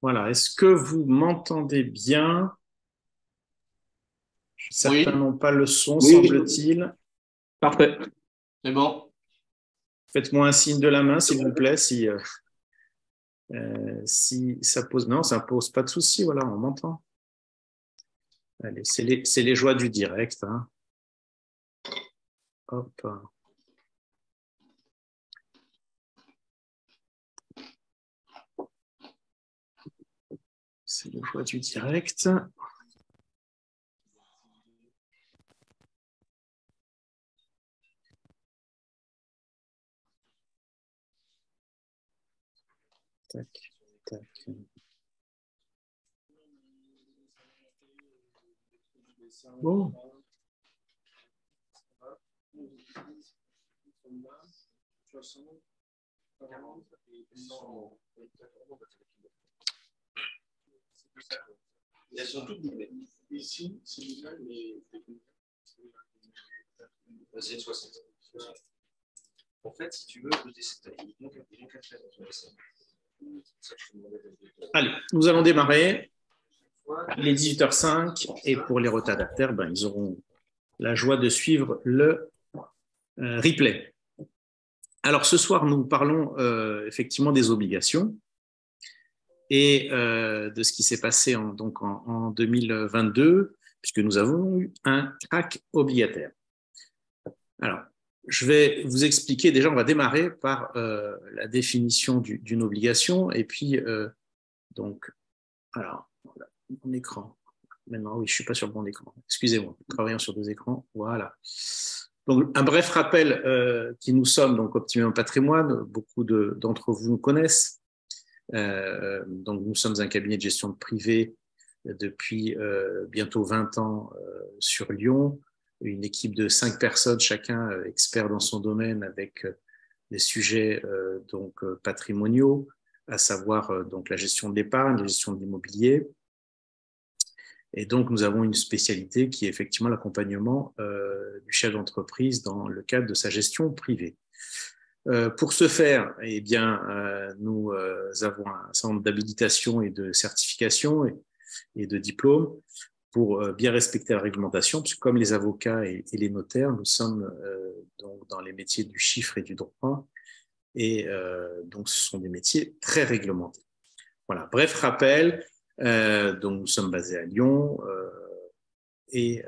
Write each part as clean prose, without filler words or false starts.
Voilà. Est-ce que vous m'entendez bien? Certains Oui, n'ont pas le son, oui, semble-t-il. parfait. C'est bon. Faites-moi un signe de la main, s'il vous plaît, si ça pose. Non, ça pose pas de souci. Voilà, on m'entend. Allez, c'est les joies du direct, hein. Hop. C'est les joies du direct. Tac, tac. Bon. Elles sont toutes doublées. Ici, c'est double, mais c'est une 60. En fait, si tu veux, il manque un trait dans ton dessin. Allez, nous allons démarrer. Il est 18h05 et pour les retardataires, ben, ils auront la joie de suivre le replay. Alors ce soir, nous parlons effectivement des obligations et de ce qui s'est passé en 2022, puisque nous avons eu un crack obligataire. Alors, je vais vous expliquer, déjà on va démarrer par la définition d'une obligation et puis donc, alors, voilà, mon écran. Maintenant, oui, je ne suis pas sur le bon écran. Excusez-moi, travaillant sur deux écrans. Voilà. Donc, un bref rappel qui nous sommes, donc Optimum Patrimoine, beaucoup d'entre vous nous connaissent. Donc, nous sommes un cabinet de gestion privée depuis bientôt 20 ans sur Lyon, une équipe de 5 personnes, chacun expert dans son domaine avec des sujets patrimoniaux, à savoir donc la gestion de l'épargne, la gestion de l'immobilier. Et donc, nous avons une spécialité qui est effectivement l'accompagnement du chef d'entreprise dans le cadre de sa gestion privée. Pour ce faire, eh bien, nous avons un certain nombre d'habilitations et de certifications et de diplômes pour bien respecter la réglementation, puisque comme les avocats et les notaires, nous sommes donc dans les métiers du chiffre et du droit, et donc ce sont des métiers très réglementés. Voilà, bref rappel, donc nous sommes basés à Lyon, et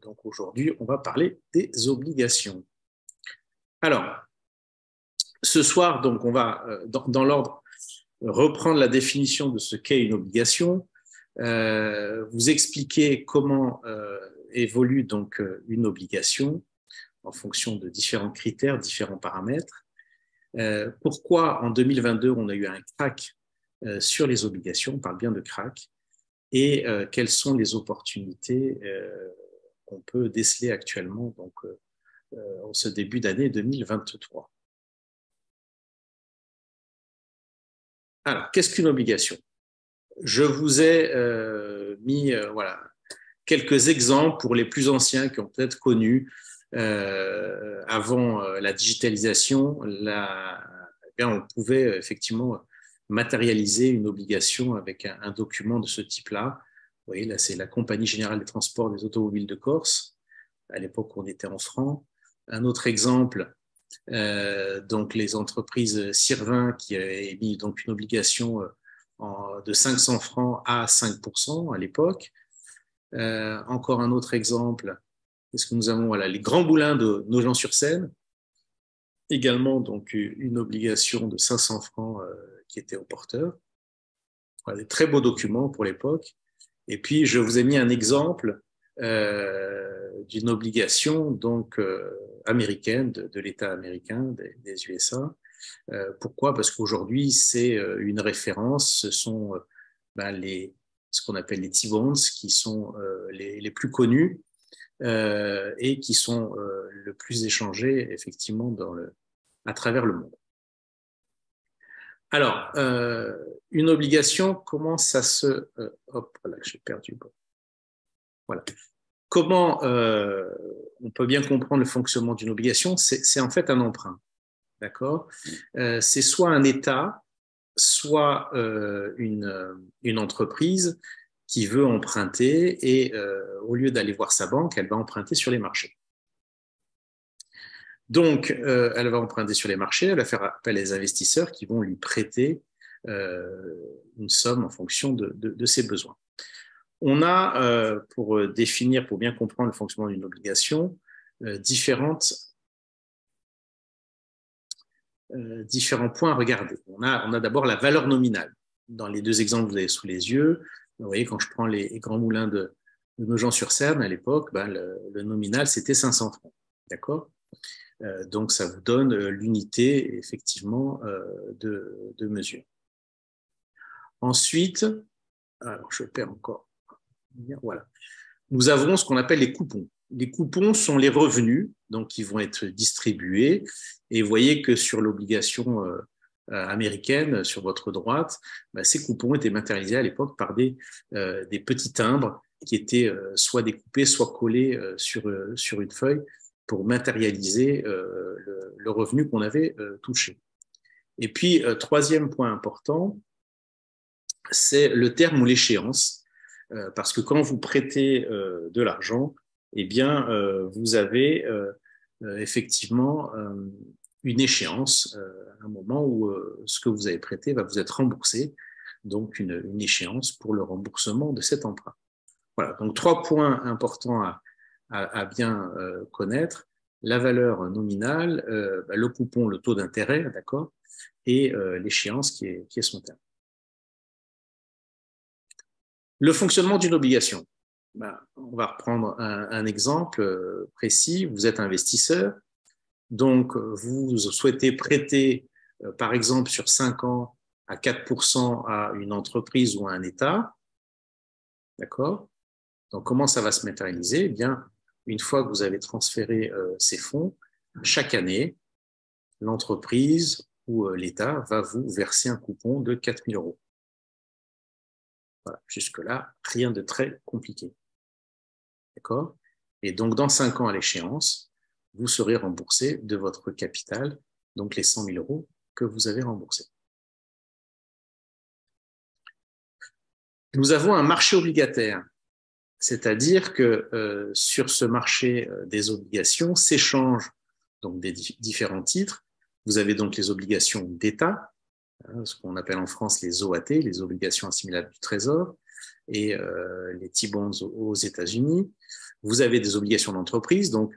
donc aujourd'hui, on va parler des obligations. Alors, ce soir, donc, on va, dans l'ordre, reprendre la définition de ce qu'est une obligation, vous expliquer comment évolue donc une obligation en fonction de différents critères, différents paramètres. Pourquoi en 2022 on a eu un crack sur les obligations, on parle bien de crack, et quelles sont les opportunités qu'on peut déceler actuellement donc, en ce début d'année 2023. Alors, qu'est-ce qu'une obligation? Je vous ai mis voilà, quelques exemples pour les plus anciens qui ont peut-être connu avant la digitalisation, eh bien, on pouvait effectivement matérialiser une obligation avec un document de ce type-là. Vous voyez, là, c'est la Compagnie Générale des Transports des Automobiles de Corse. À l'époque, on était en francs. Un autre exemple, donc les entreprises Sirvin qui avaient émis donc une obligation de 500 francs à 5% à l'époque. Encore un autre exemple, est-ce que nous avons voilà, les grands moulins de Nogent-sur-Seine, également donc une obligation de 500 francs qui était au porteur. Voilà, des très beaux documents pour l'époque. Et puis, je vous ai mis un exemple d'une obligation donc américaine de l'État américain des USA. Pourquoi? Parce qu'aujourd'hui, c'est une référence. Ce sont ben, ce qu'on appelle les T-bonds, qui sont les plus connus et qui sont le plus échangés effectivement à travers le monde. Alors, une obligation, comment ça se... hop, voilà, j'ai perdu. Bon. Voilà. Comment on peut bien comprendre le fonctionnement d'une obligation? C'est en fait un emprunt, d'accord? C'est soit un État soit une entreprise qui veut emprunter et au lieu d'aller voir sa banque, elle va emprunter sur les marchés. Donc, elle va emprunter sur les marchés, elle va faire appel à des investisseurs qui vont lui prêter une somme en fonction de ses besoins. On a, pour définir, pour bien comprendre le fonctionnement d'une obligation, différents points à regarder. On a d'abord la valeur nominale. Dans les deux exemples que vous avez sous les yeux, vous voyez, quand je prends les grands moulins de Nogent-sur-Seine, à l'époque, le nominal, c'était 500 francs. D'accord ? Donc, ça vous donne l'unité, effectivement, de mesure. Ensuite, alors je perds encore. Voilà. Nous avons ce qu'on appelle les coupons. Les coupons sont les revenus, donc qui vont être distribués. Et vous voyez que sur l'obligation américaine, sur votre droite, ces coupons étaient matérialisés à l'époque par des petits timbres qui étaient soit découpés, soit collés sur une feuille pour matérialiser le revenu qu'on avait touché. Et puis, troisième point important, c'est le terme ou l'échéance, parce que quand vous prêtez de l'argent, eh bien, vous avez effectivement une échéance, un moment où ce que vous avez prêté va vous être remboursé, donc une échéance pour le remboursement de cet emprunt. Voilà, donc 3 points importants à bien connaître: la valeur nominale, le coupon, le taux d'intérêt, d'accord, et l'échéance qui est son terme. Le fonctionnement d'une obligation. On va reprendre un exemple précis. Vous êtes investisseur, donc vous souhaitez prêter, par exemple, sur 5 ans à 4% à une entreprise ou à un État. D'accord ? Donc, comment ça va se matérialiser ? Eh bien, une fois que vous avez transféré ces fonds, chaque année, l'entreprise ou l'État va vous verser un coupon de 4 000 euros. Voilà, jusque-là, rien de très compliqué. D'accord ? Et donc, dans 5 ans à l'échéance, vous serez remboursé de votre capital, donc les 100 000 euros que vous avez remboursés. Nous avons un marché obligataire, c'est-à-dire que sur ce marché des obligations s'échangent donc des différents titres. Vous avez donc les obligations d'État, ce qu'on appelle en France les OAT, les obligations assimilables du Trésor, et les T-bonds aux États-Unis. Vous avez des obligations d'entreprise. Donc,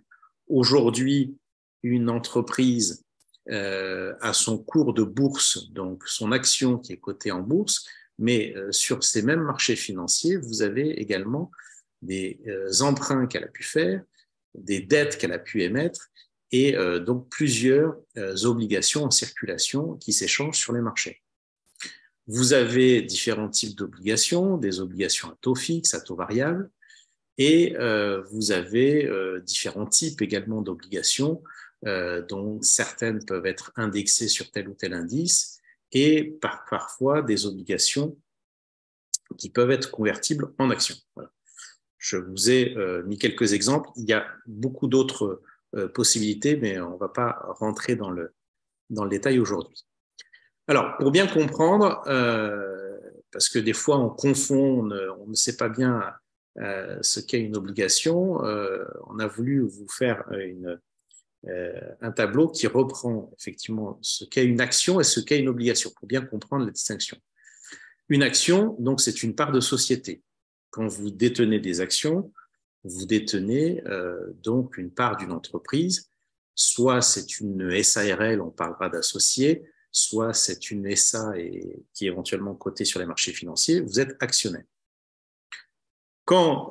aujourd'hui, une entreprise a son cours de bourse, donc son action qui est cotée en bourse, mais sur ces mêmes marchés financiers, vous avez également des emprunts qu'elle a pu faire, des dettes qu'elle a pu émettre, et donc plusieurs obligations en circulation qui s'échangent sur les marchés. Vous avez différents types d'obligations, des obligations à taux fixe, à taux variable, et vous avez différents types également d'obligations, dont certaines peuvent être indexées sur tel ou tel indice, et parfois des obligations qui peuvent être convertibles en actions. Voilà. Je vous ai mis quelques exemples. Il y a beaucoup d'autres possibilités, mais on ne va pas rentrer dans le détail aujourd'hui. Alors, pour bien comprendre, parce que des fois on confond, on ne sait pas bien ce qu'est une obligation, on a voulu vous faire un tableau qui reprend effectivement ce qu'est une action et ce qu'est une obligation, pour bien comprendre la distinction. Une action, donc, c'est une part de société. Quand vous détenez des actions, vous détenez donc une part d'une entreprise, soit c'est une SARL, on parlera d'associés, soit c'est une SA qui est éventuellement cotée sur les marchés financiers, vous êtes actionnaire. Quand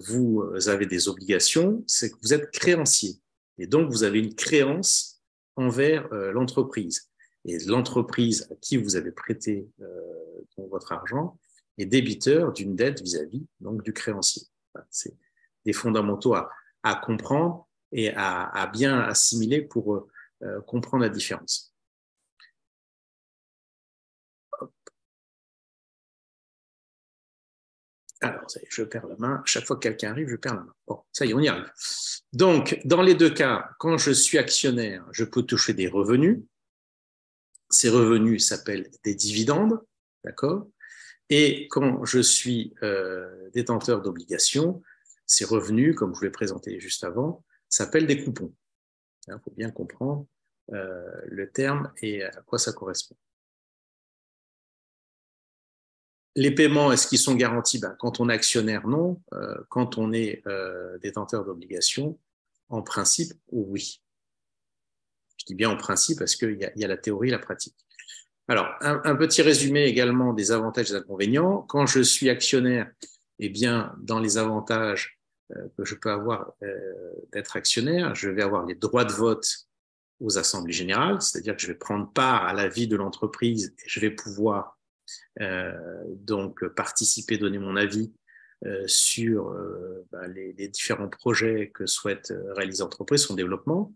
vous avez des obligations, c'est que vous êtes créancier. Et donc, vous avez une créance envers l'entreprise. Et l'entreprise à qui vous avez prêté votre argent est débiteur d'une dette vis-à-vis donc du créancier. Enfin, c'est des fondamentaux à comprendre et à bien assimiler pour comprendre la différence. Alors, ça y est, je perds la main. Chaque fois que quelqu'un arrive, je perds la main. Bon, ça y est, on y arrive. Donc, dans les deux cas, quand je suis actionnaire, je peux toucher des revenus. ces revenus s'appellent des dividendes, d'accord? Et quand je suis détenteur d'obligations, ces revenus, comme je vous l'ai présenté juste avant, s'appellent des coupons. Il faut bien comprendre le terme et à quoi ça correspond. Les paiements, est-ce qu'ils sont garantis? Quand on est actionnaire, non. Quand on est détenteur d'obligations, en principe, oui. Je dis bien en principe parce qu'il y a la théorie et la pratique. Alors, un petit résumé également des avantages et des inconvénients. Quand je suis actionnaire, eh bien, dans les avantages que je peux avoir d'être actionnaire, je vais avoir les droits de vote aux assemblées générales, c'est-à-dire que je vais prendre part à la vie de l'entreprise et je vais pouvoir donc participer, donner mon avis sur les différents projets que souhaite réaliser l'entreprise, son développement.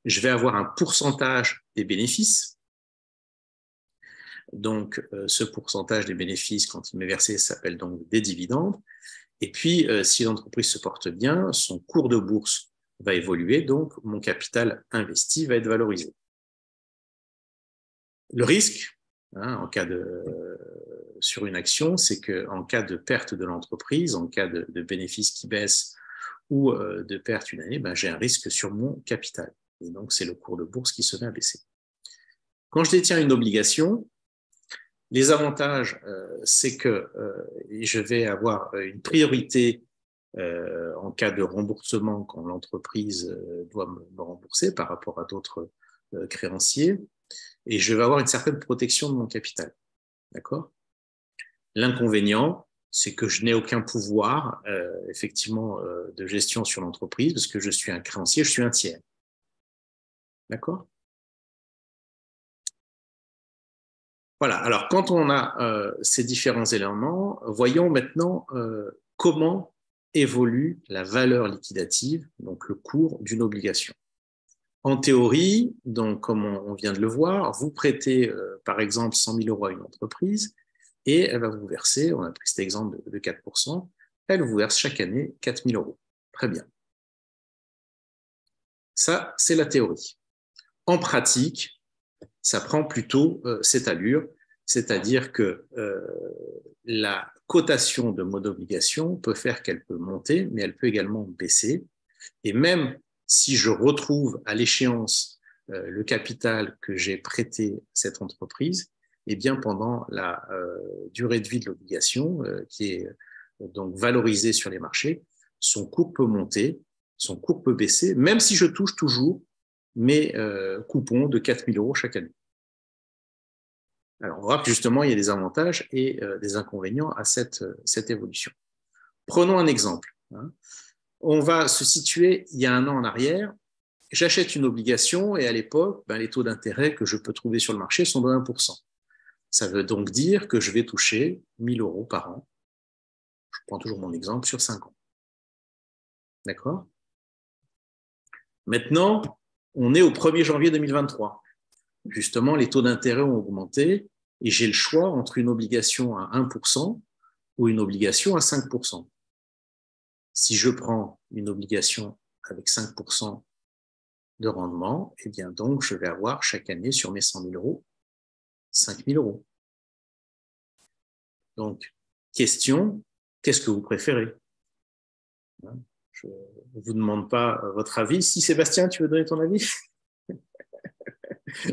Je vais avoir un pourcentage des bénéfices. Donc, ce pourcentage des bénéfices, quand il m'est versé, s'appelle donc des dividendes. Et puis, si l'entreprise se porte bien, son cours de bourse va évoluer, donc mon capital investi va être valorisé. Le risque, en cas sur une action, c'est qu'en cas de perte de l'entreprise, en cas de bénéfices qui baissent ou de perte une année, j'ai un risque sur mon capital. Et donc, c'est le cours de bourse qui se met à baisser. Quand je détiens une obligation, les avantages, c'est que je vais avoir une priorité en cas de remboursement quand l'entreprise doit me rembourser par rapport à d'autres créanciers, et je vais avoir une certaine protection de mon capital. D'accord? L'inconvénient, c'est que je n'ai aucun pouvoir, effectivement, de gestion sur l'entreprise, parce que je suis un créancier, je suis un tiers. D'accord? Voilà, alors quand on a ces différents éléments, voyons maintenant comment évolue la valeur liquidative, donc le cours d'une obligation. En théorie, donc comme on vient de le voir, vous prêtez par exemple 100 000 euros à une entreprise et elle va vous verser, on a pris cet exemple de 4%, elle vous verse chaque année 4 000 euros. Très bien. Ça, c'est la théorie. En pratique, ça prend plutôt cette allure, c'est-à-dire que la cotation de mon obligation peut faire qu'elle peut monter, mais elle peut également baisser. Et même si je retrouve à l'échéance le capital que j'ai prêté à cette entreprise, eh bien pendant la durée de vie de l'obligation, qui est donc valorisée sur les marchés, son cours peut monter, son cours peut baisser, même si je touche toujours mes coupons de 4 000 euros chaque année. Alors, on voit que justement, il y a des avantages et des inconvénients à cette évolution. Prenons un exemple. On va se situer il y a un an en arrière. J'achète une obligation et à l'époque, les taux d'intérêt que je peux trouver sur le marché sont de 1%. Ça veut donc dire que je vais toucher 1 000 euros par an. Je prends toujours mon exemple sur 5 ans. D'accord? Maintenant, on est au 1er janvier 2023. Justement, les taux d'intérêt ont augmenté et j'ai le choix entre une obligation à 1% ou une obligation à 5%. Si je prends une obligation avec 5% de rendement, eh bien donc je vais avoir chaque année sur mes 100 000 euros, 5 000 euros. Donc, question, qu'est-ce que vous préférez? Je ne vous demande pas votre avis. Si Sébastien, tu veux donner ton avis?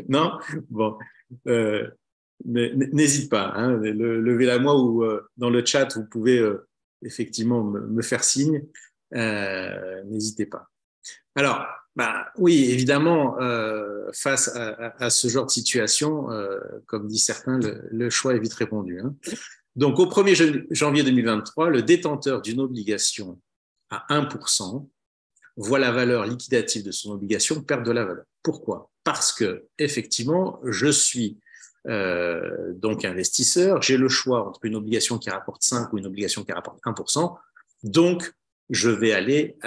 Non? Bon. N'hésite pas, levez la main ou dans le chat, vous pouvez effectivement me faire signe. N'hésitez pas. Alors, oui, évidemment, face à ce genre de situation, comme disent certains, le choix est vite répondu. Donc, au 1er janvier 2023, le détenteur d'une obligation à 1% voit la valeur liquidative de son obligation perdre de la valeur. Pourquoi? Parce que, effectivement, je suis donc investisseur, j'ai le choix entre une obligation qui rapporte 5 ou une obligation qui rapporte 1%, donc je vais aller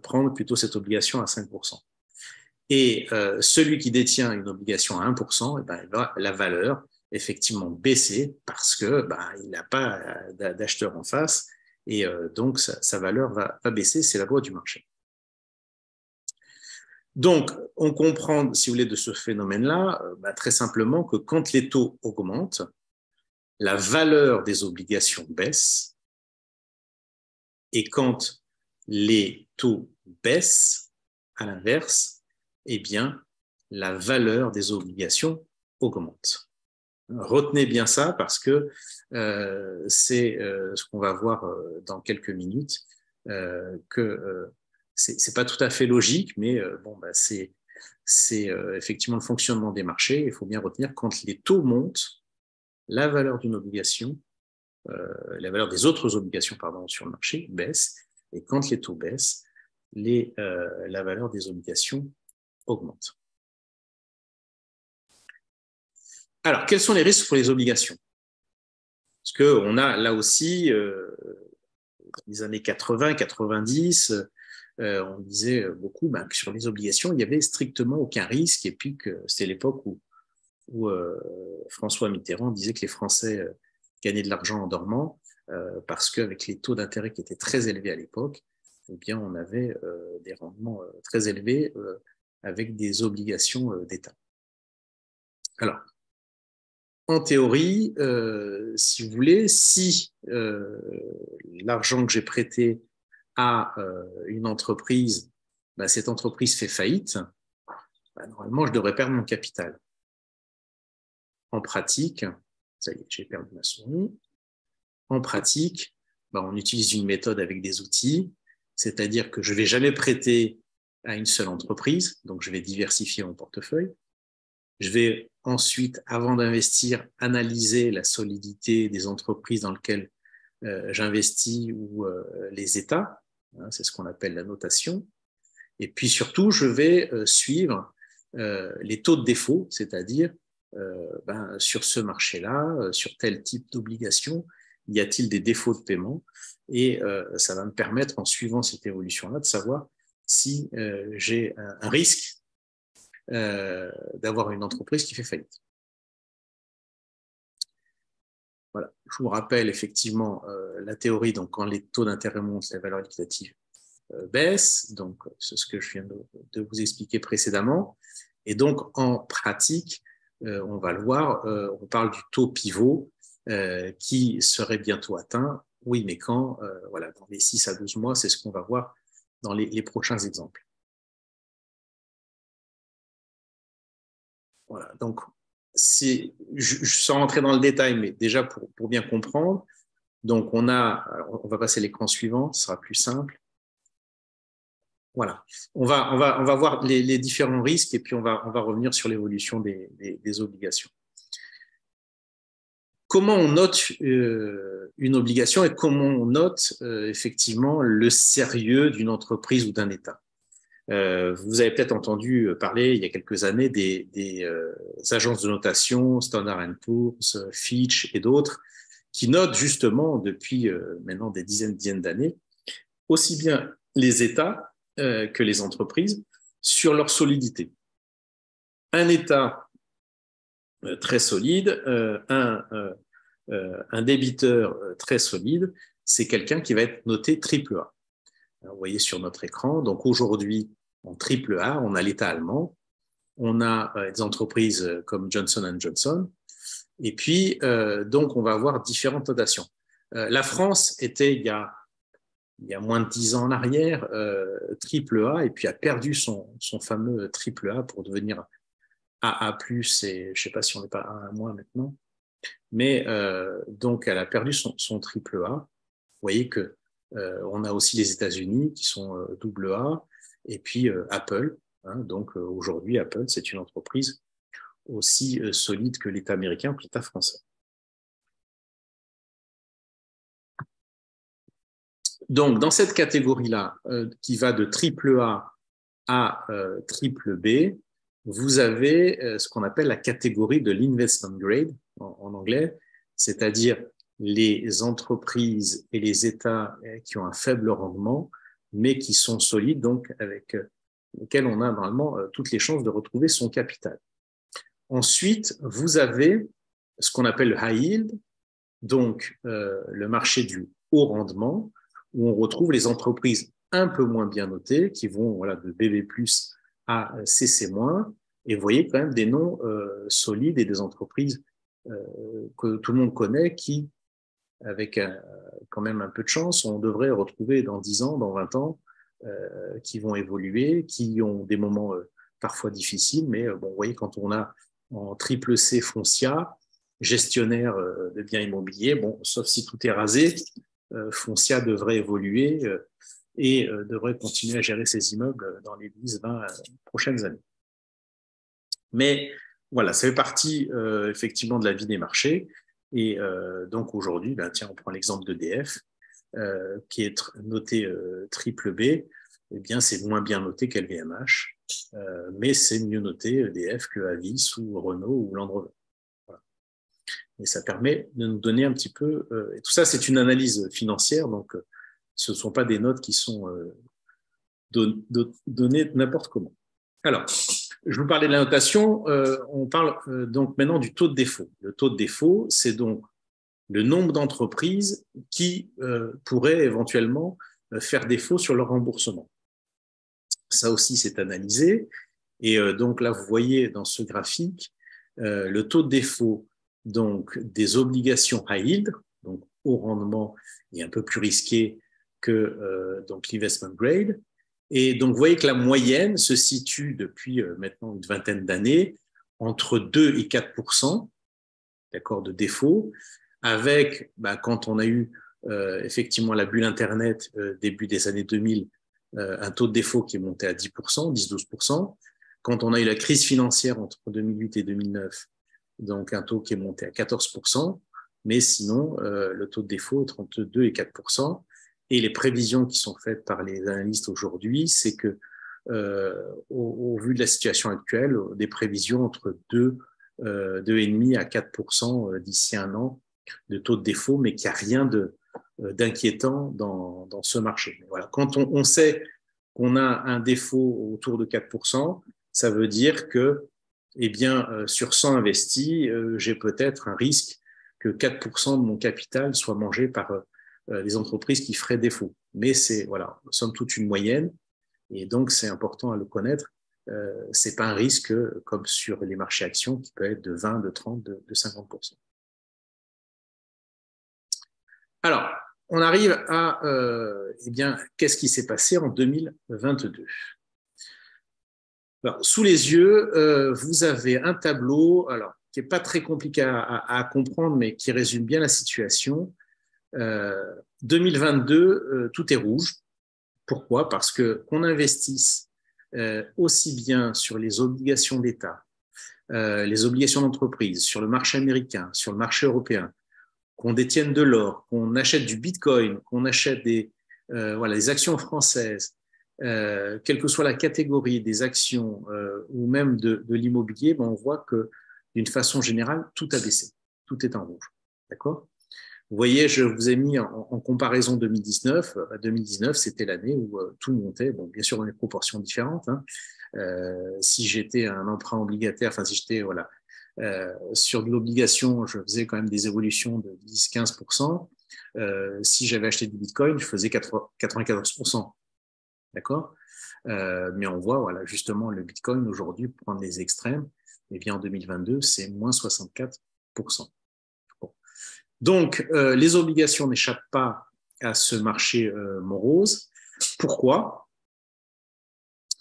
prendre plutôt cette obligation à 5%. Et celui qui détient une obligation à 1%, la valeur effectivement baisser parce que il n'a pas d'acheteur en face et donc sa valeur va baisser, c'est la loi du marché. Donc, on comprend, si vous voulez, de ce phénomène-là, très simplement que quand les taux augmentent, la valeur des obligations baisse, et quand les taux baissent, à l'inverse, eh bien, la valeur des obligations augmente. Retenez bien ça parce que c'est ce qu'on va voir dans quelques minutes, que c'est pas tout à fait logique, mais c'est effectivement le fonctionnement des marchés. Il faut bien retenir quand les taux montent, la valeur d'une obligation, la valeur des autres obligations pardon, sur le marché baisse, et quand les taux baissent, la valeur des obligations augmente. Alors, quels sont les risques pour les obligations? Parce qu'on a là aussi, dans les années 80, 90, on disait beaucoup que sur les obligations, il n'y avait strictement aucun risque, et puis que c'était l'époque où François Mitterrand disait que les Français gagnaient de l'argent en dormant, parce qu'avec les taux d'intérêt qui étaient très élevés à l'époque, eh bien, on avait des rendements très élevés avec des obligations d'État. Alors, en théorie, si vous voulez, si l'argent que j'ai prêté à une entreprise, cette entreprise fait faillite, normalement, je devrais perdre mon capital. En pratique, ça y est, j'ai perdu ma souris. En pratique, on utilise une méthode avec des outils, c'est-à-dire que je ne vais jamais prêter à une seule entreprise, donc je vais diversifier mon portefeuille. Je vais ensuite, avant d'investir, analyser la solidité des entreprises dans lesquelles j'investis ou les états, c'est ce qu'on appelle la notation. Et puis surtout, je vais suivre les taux de défaut, c'est-à-dire sur ce marché-là, sur tel type d'obligation, y a-t-il des défauts de paiement? Et ça va me permettre, en suivant cette évolution-là, de savoir si j'ai un risque d'avoir une entreprise qui fait faillite. Voilà. Je vous rappelle effectivement la théorie, donc quand les taux d'intérêt montent, la valeur liquidative baisse, donc c'est ce que je viens de vous expliquer précédemment. Et donc en pratique, on va le voir, on parle du taux pivot qui serait bientôt atteint. Oui, mais quand? Voilà, dans les 6 à 12 mois, c'est ce qu'on va voir dans les prochains exemples. Voilà, donc sans rentrer dans le détail, mais déjà pour bien comprendre, donc on va passer à l'écran suivant, ce sera plus simple. Voilà, on va voir les différents risques et puis on va revenir sur l'évolution des obligations. Comment on note une obligation et comment on note effectivement le sérieux d'une entreprise ou d'un État? Vous avez peut-être entendu parler il y a quelques années des agences de notation, Standard & Poor's, Fitch et d'autres, qui notent justement depuis maintenant des dizaines d'années, aussi bien les États que les entreprises sur leur solidité. Un État très solide, un débiteur très solide, c'est quelqu'un qui va être noté AAA. Vous voyez sur notre écran, donc aujourd'hui, en AAA, on a l'État allemand, on a des entreprises comme Johnson & Johnson, et puis donc on va avoir différentes notations. La France était il y a moins de 10 ans en arrière, AAA, et puis a perdu son fameux AAA pour devenir AA+, et je ne sais pas si on n'est pas AA- maintenant, mais donc elle a perdu son AAA. Vous voyez que on a aussi les États-Unis qui sont AA, et puis Apple. Donc aujourd'hui, Apple, c'est une entreprise aussi solide que l'État américain ou que l'État français. Donc, dans cette catégorie-là, qui va de AAA à triple B, vous avez ce qu'on appelle la catégorie de l'investment grade en anglais, c'est-à-dire les entreprises et les États qui ont un faible rendement, mais qui sont solides, donc avec lesquels on a normalement toutes les chances de retrouver son capital. Ensuite, vous avez ce qu'on appelle le high yield, donc le marché du haut rendement, où on retrouve les entreprises un peu moins bien notées, qui vont de BB+ à CC-, et vous voyez quand même des noms solides et des entreprises que tout le monde connaît qui, avec quand même un peu de chance, on devrait retrouver dans 10 ans, dans 20 ans, qui vont évoluer, qui ont des moments parfois difficiles, mais bon, vous voyez, quand on a en triple C Foncia, gestionnaire de biens immobiliers, bon, sauf si tout est rasé, Foncia devrait évoluer et devrait continuer à gérer ses immeubles dans les 10, 20 prochaines années. Mais voilà, ça fait partie effectivement de la vie des marchés. Et donc aujourd'hui, ben, tiens, on prend l'exemple d'EDF, qui est noté triple B. Eh bien, c'est moins bien noté qu'LVMH, mais c'est mieux noté EDF que Avis ou Renault ou Land Rover. Voilà. Et ça permet de nous donner un petit peu. Et tout ça, c'est une analyse financière, donc ce ne sont pas des notes qui sont données n'importe comment. Alors, je vous parlais de la notation, on parle donc maintenant du taux de défaut. Le taux de défaut, c'est donc le nombre d'entreprises qui pourraient éventuellement faire défaut sur leur remboursement. Ça aussi, c'est analysé. Et donc là, vous voyez dans ce graphique le taux de défaut donc, des obligations high yield, donc haut rendement et un peu plus risqué que donc l'investment grade. Et donc, vous voyez que la moyenne se situe depuis maintenant une vingtaine d'années entre 2 et 4%, d'accord, de défaut, avec, bah, quand on a eu effectivement la bulle Internet début des années 2000, un taux de défaut qui est monté à 10%, 10-12%. Quand on a eu la crise financière entre 2008 et 2009, donc un taux qui est monté à 14%, mais sinon, le taux de défaut est entre 2 et 4%. Et les prévisions qui sont faites par les analystes aujourd'hui, c'est que, au vu de la situation actuelle, des prévisions entre 2,5 à 4% d'ici un an de taux de défaut, mais qu'il n'y a rien d'inquiétant dans ce marché. Mais voilà. Quand on sait qu'on a un défaut autour de 4%, ça veut dire que, eh bien, sur 100 investis, j'ai peut-être un risque que 4% de mon capital soit mangé par les entreprises qui feraient défaut. Mais c'est, voilà, somme toute une moyenne, et donc c'est important à le connaître. C'est pas un risque comme sur les marchés actions qui peut être de 20, de 30, de 50%. Alors, on arrive à, eh bien, qu'est-ce qui s'est passé en 2022 ? Alors, sous les yeux, vous avez un tableau, alors, qui n'est pas très compliqué à comprendre, mais qui résume bien la situation. 2022, tout est rouge. Pourquoi ? Parce que qu'on investisse aussi bien sur les obligations d'État, les obligations d'entreprise, sur le marché américain, sur le marché européen, qu'on détienne de l'or, qu'on achète du bitcoin, qu'on achète des actions françaises, quelle que soit la catégorie des actions ou même de l'immobilier, ben on voit que d'une façon générale, tout a baissé, tout est en rouge. D'accord ? Vous voyez, je vous ai mis en comparaison 2019. 2019, c'était l'année où tout montait, bon, bien sûr dans des proportions différentes. Hein. Si j'étais un emprunt obligataire, enfin si j'étais sur de l'obligation, je faisais quand même des évolutions de 10-15%. Si j'avais acheté du Bitcoin, je faisais 94%. D'accord ? Mais on voit, voilà, justement, le Bitcoin aujourd'hui, pour prendre les extrêmes, eh bien en 2022, c'est moins 64%. Bon. Donc, les obligations n'échappent pas à ce marché morose. Pourquoi ?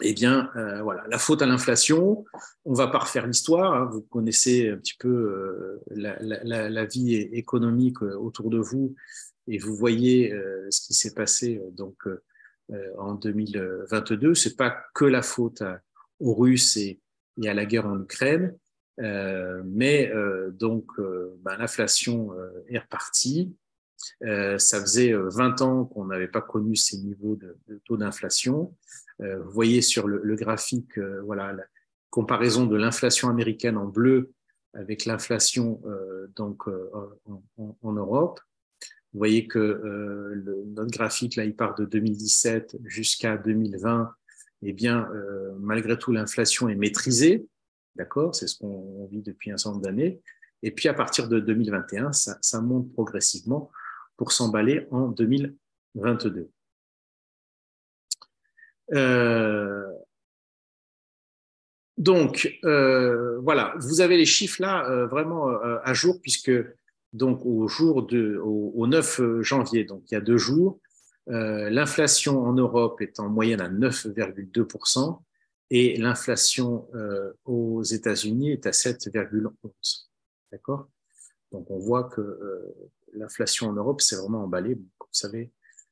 Eh bien, voilà, la faute à l'inflation. On ne va pas refaire l'histoire. Hein. Vous connaissez un petit peu la vie économique autour de vous et vous voyez ce qui s'est passé donc en 2022. C'est pas que la faute aux Russes et à la guerre en Ukraine, mais donc l'inflation est repartie. Ça faisait 20 ans qu'on n'avait pas connu ces niveaux de taux d'inflation. Vous voyez sur le graphique, voilà, la comparaison de l'inflation américaine en bleu avec l'inflation en Europe. Vous voyez que notre graphique, là, il part de 2017 jusqu'à 2020. Eh bien, malgré tout, l'inflation est maîtrisée. D'accord ? C'est ce qu'on vit depuis un certain nombre d'années. Et puis, à partir de 2021, ça monte progressivement pour s'emballer en 2022. Donc, voilà, vous avez les chiffres là vraiment à jour, puisque donc au 9 janvier, donc il y a 2 jours, l'inflation en Europe est en moyenne à 9,2% et l'inflation aux États-Unis est à 7,11%. D'accord? Donc, on voit que l'inflation en Europe s'est vraiment emballée. Vous savez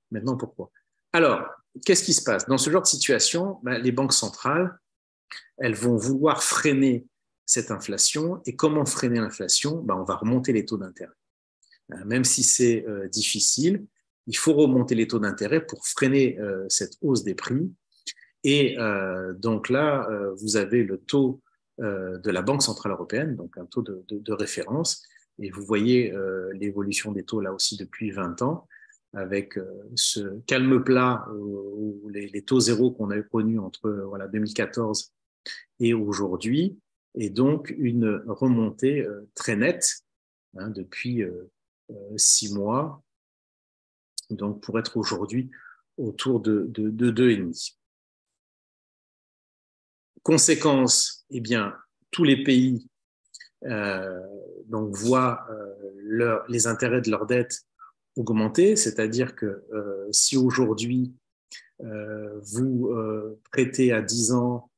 maintenant pourquoi. Alors, qu'est-ce qui se passe? Dans ce genre de situation, les banques centrales, elles vont vouloir freiner cette inflation. Et comment freiner l'inflation? On va remonter les taux d'intérêt. Même si c'est difficile, il faut remonter les taux d'intérêt pour freiner cette hausse des prix. Et donc là, vous avez le taux de la Banque centrale européenne, donc un taux de référence. Et vous voyez l'évolution des taux là aussi depuis 20 ans, avec ce calme plat où les taux zéro qu'on a connus entre 2014 et aujourd'hui, et donc une remontée très nette depuis 6 mois, donc pour être aujourd'hui autour de 2,5. Conséquence, eh bien, tous les pays donc voient les intérêts de leur dette augmenter, c'est-à-dire que si aujourd'hui vous prêtez à 10 ans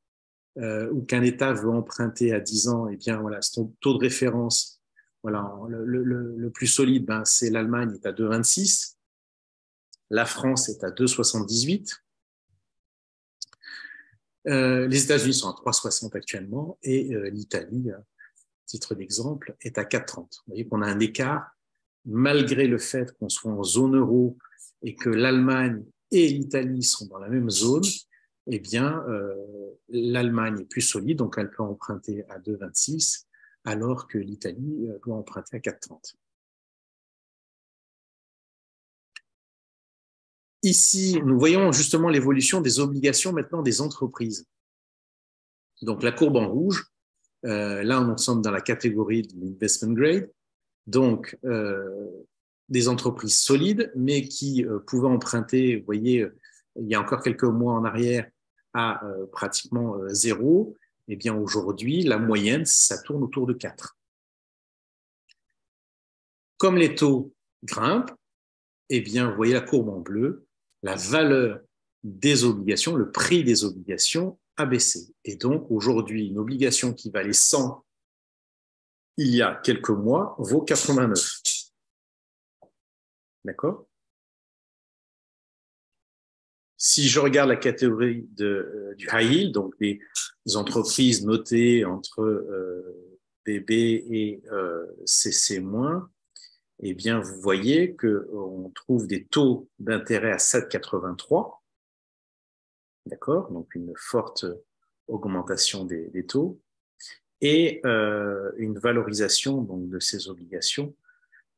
ou qu'un État veut emprunter à 10 ans, eh bien voilà, son taux de référence, voilà, le plus solide, c'est l'Allemagne est à 2,26, la France est à 2,78. Les États-Unis sont à 3,60 actuellement et l'Italie, à titre d'exemple, est à 4,30. Vous voyez qu'on a un écart, malgré le fait qu'on soit en zone euro et que l'Allemagne et l'Italie sont dans la même zone, eh bien, l'Allemagne est plus solide, donc elle peut emprunter à 2,26, alors que l'Italie doit emprunter à 4,30. Ici, nous voyons justement l'évolution des obligations maintenant des entreprises. Donc, la courbe en rouge, là, nous sommes dans la catégorie de l'investment grade, donc des entreprises solides, mais qui pouvaient emprunter, vous voyez, il y a encore quelques mois en arrière, à pratiquement zéro. Eh bien, aujourd'hui, la moyenne, ça tourne autour de 4. Comme les taux grimpent, eh bien, vous voyez la courbe en bleu, la valeur des obligations, le prix des obligations a baissé. Et donc, aujourd'hui, une obligation qui valait 100 il y a quelques mois vaut 89. D'accord? Si je regarde la catégorie du high yield, donc des entreprises notées entre BB et CC-, eh bien, vous voyez qu'on trouve des taux d'intérêt à 7,83. D'accord? Donc, une forte augmentation des taux et une valorisation donc, de ces obligations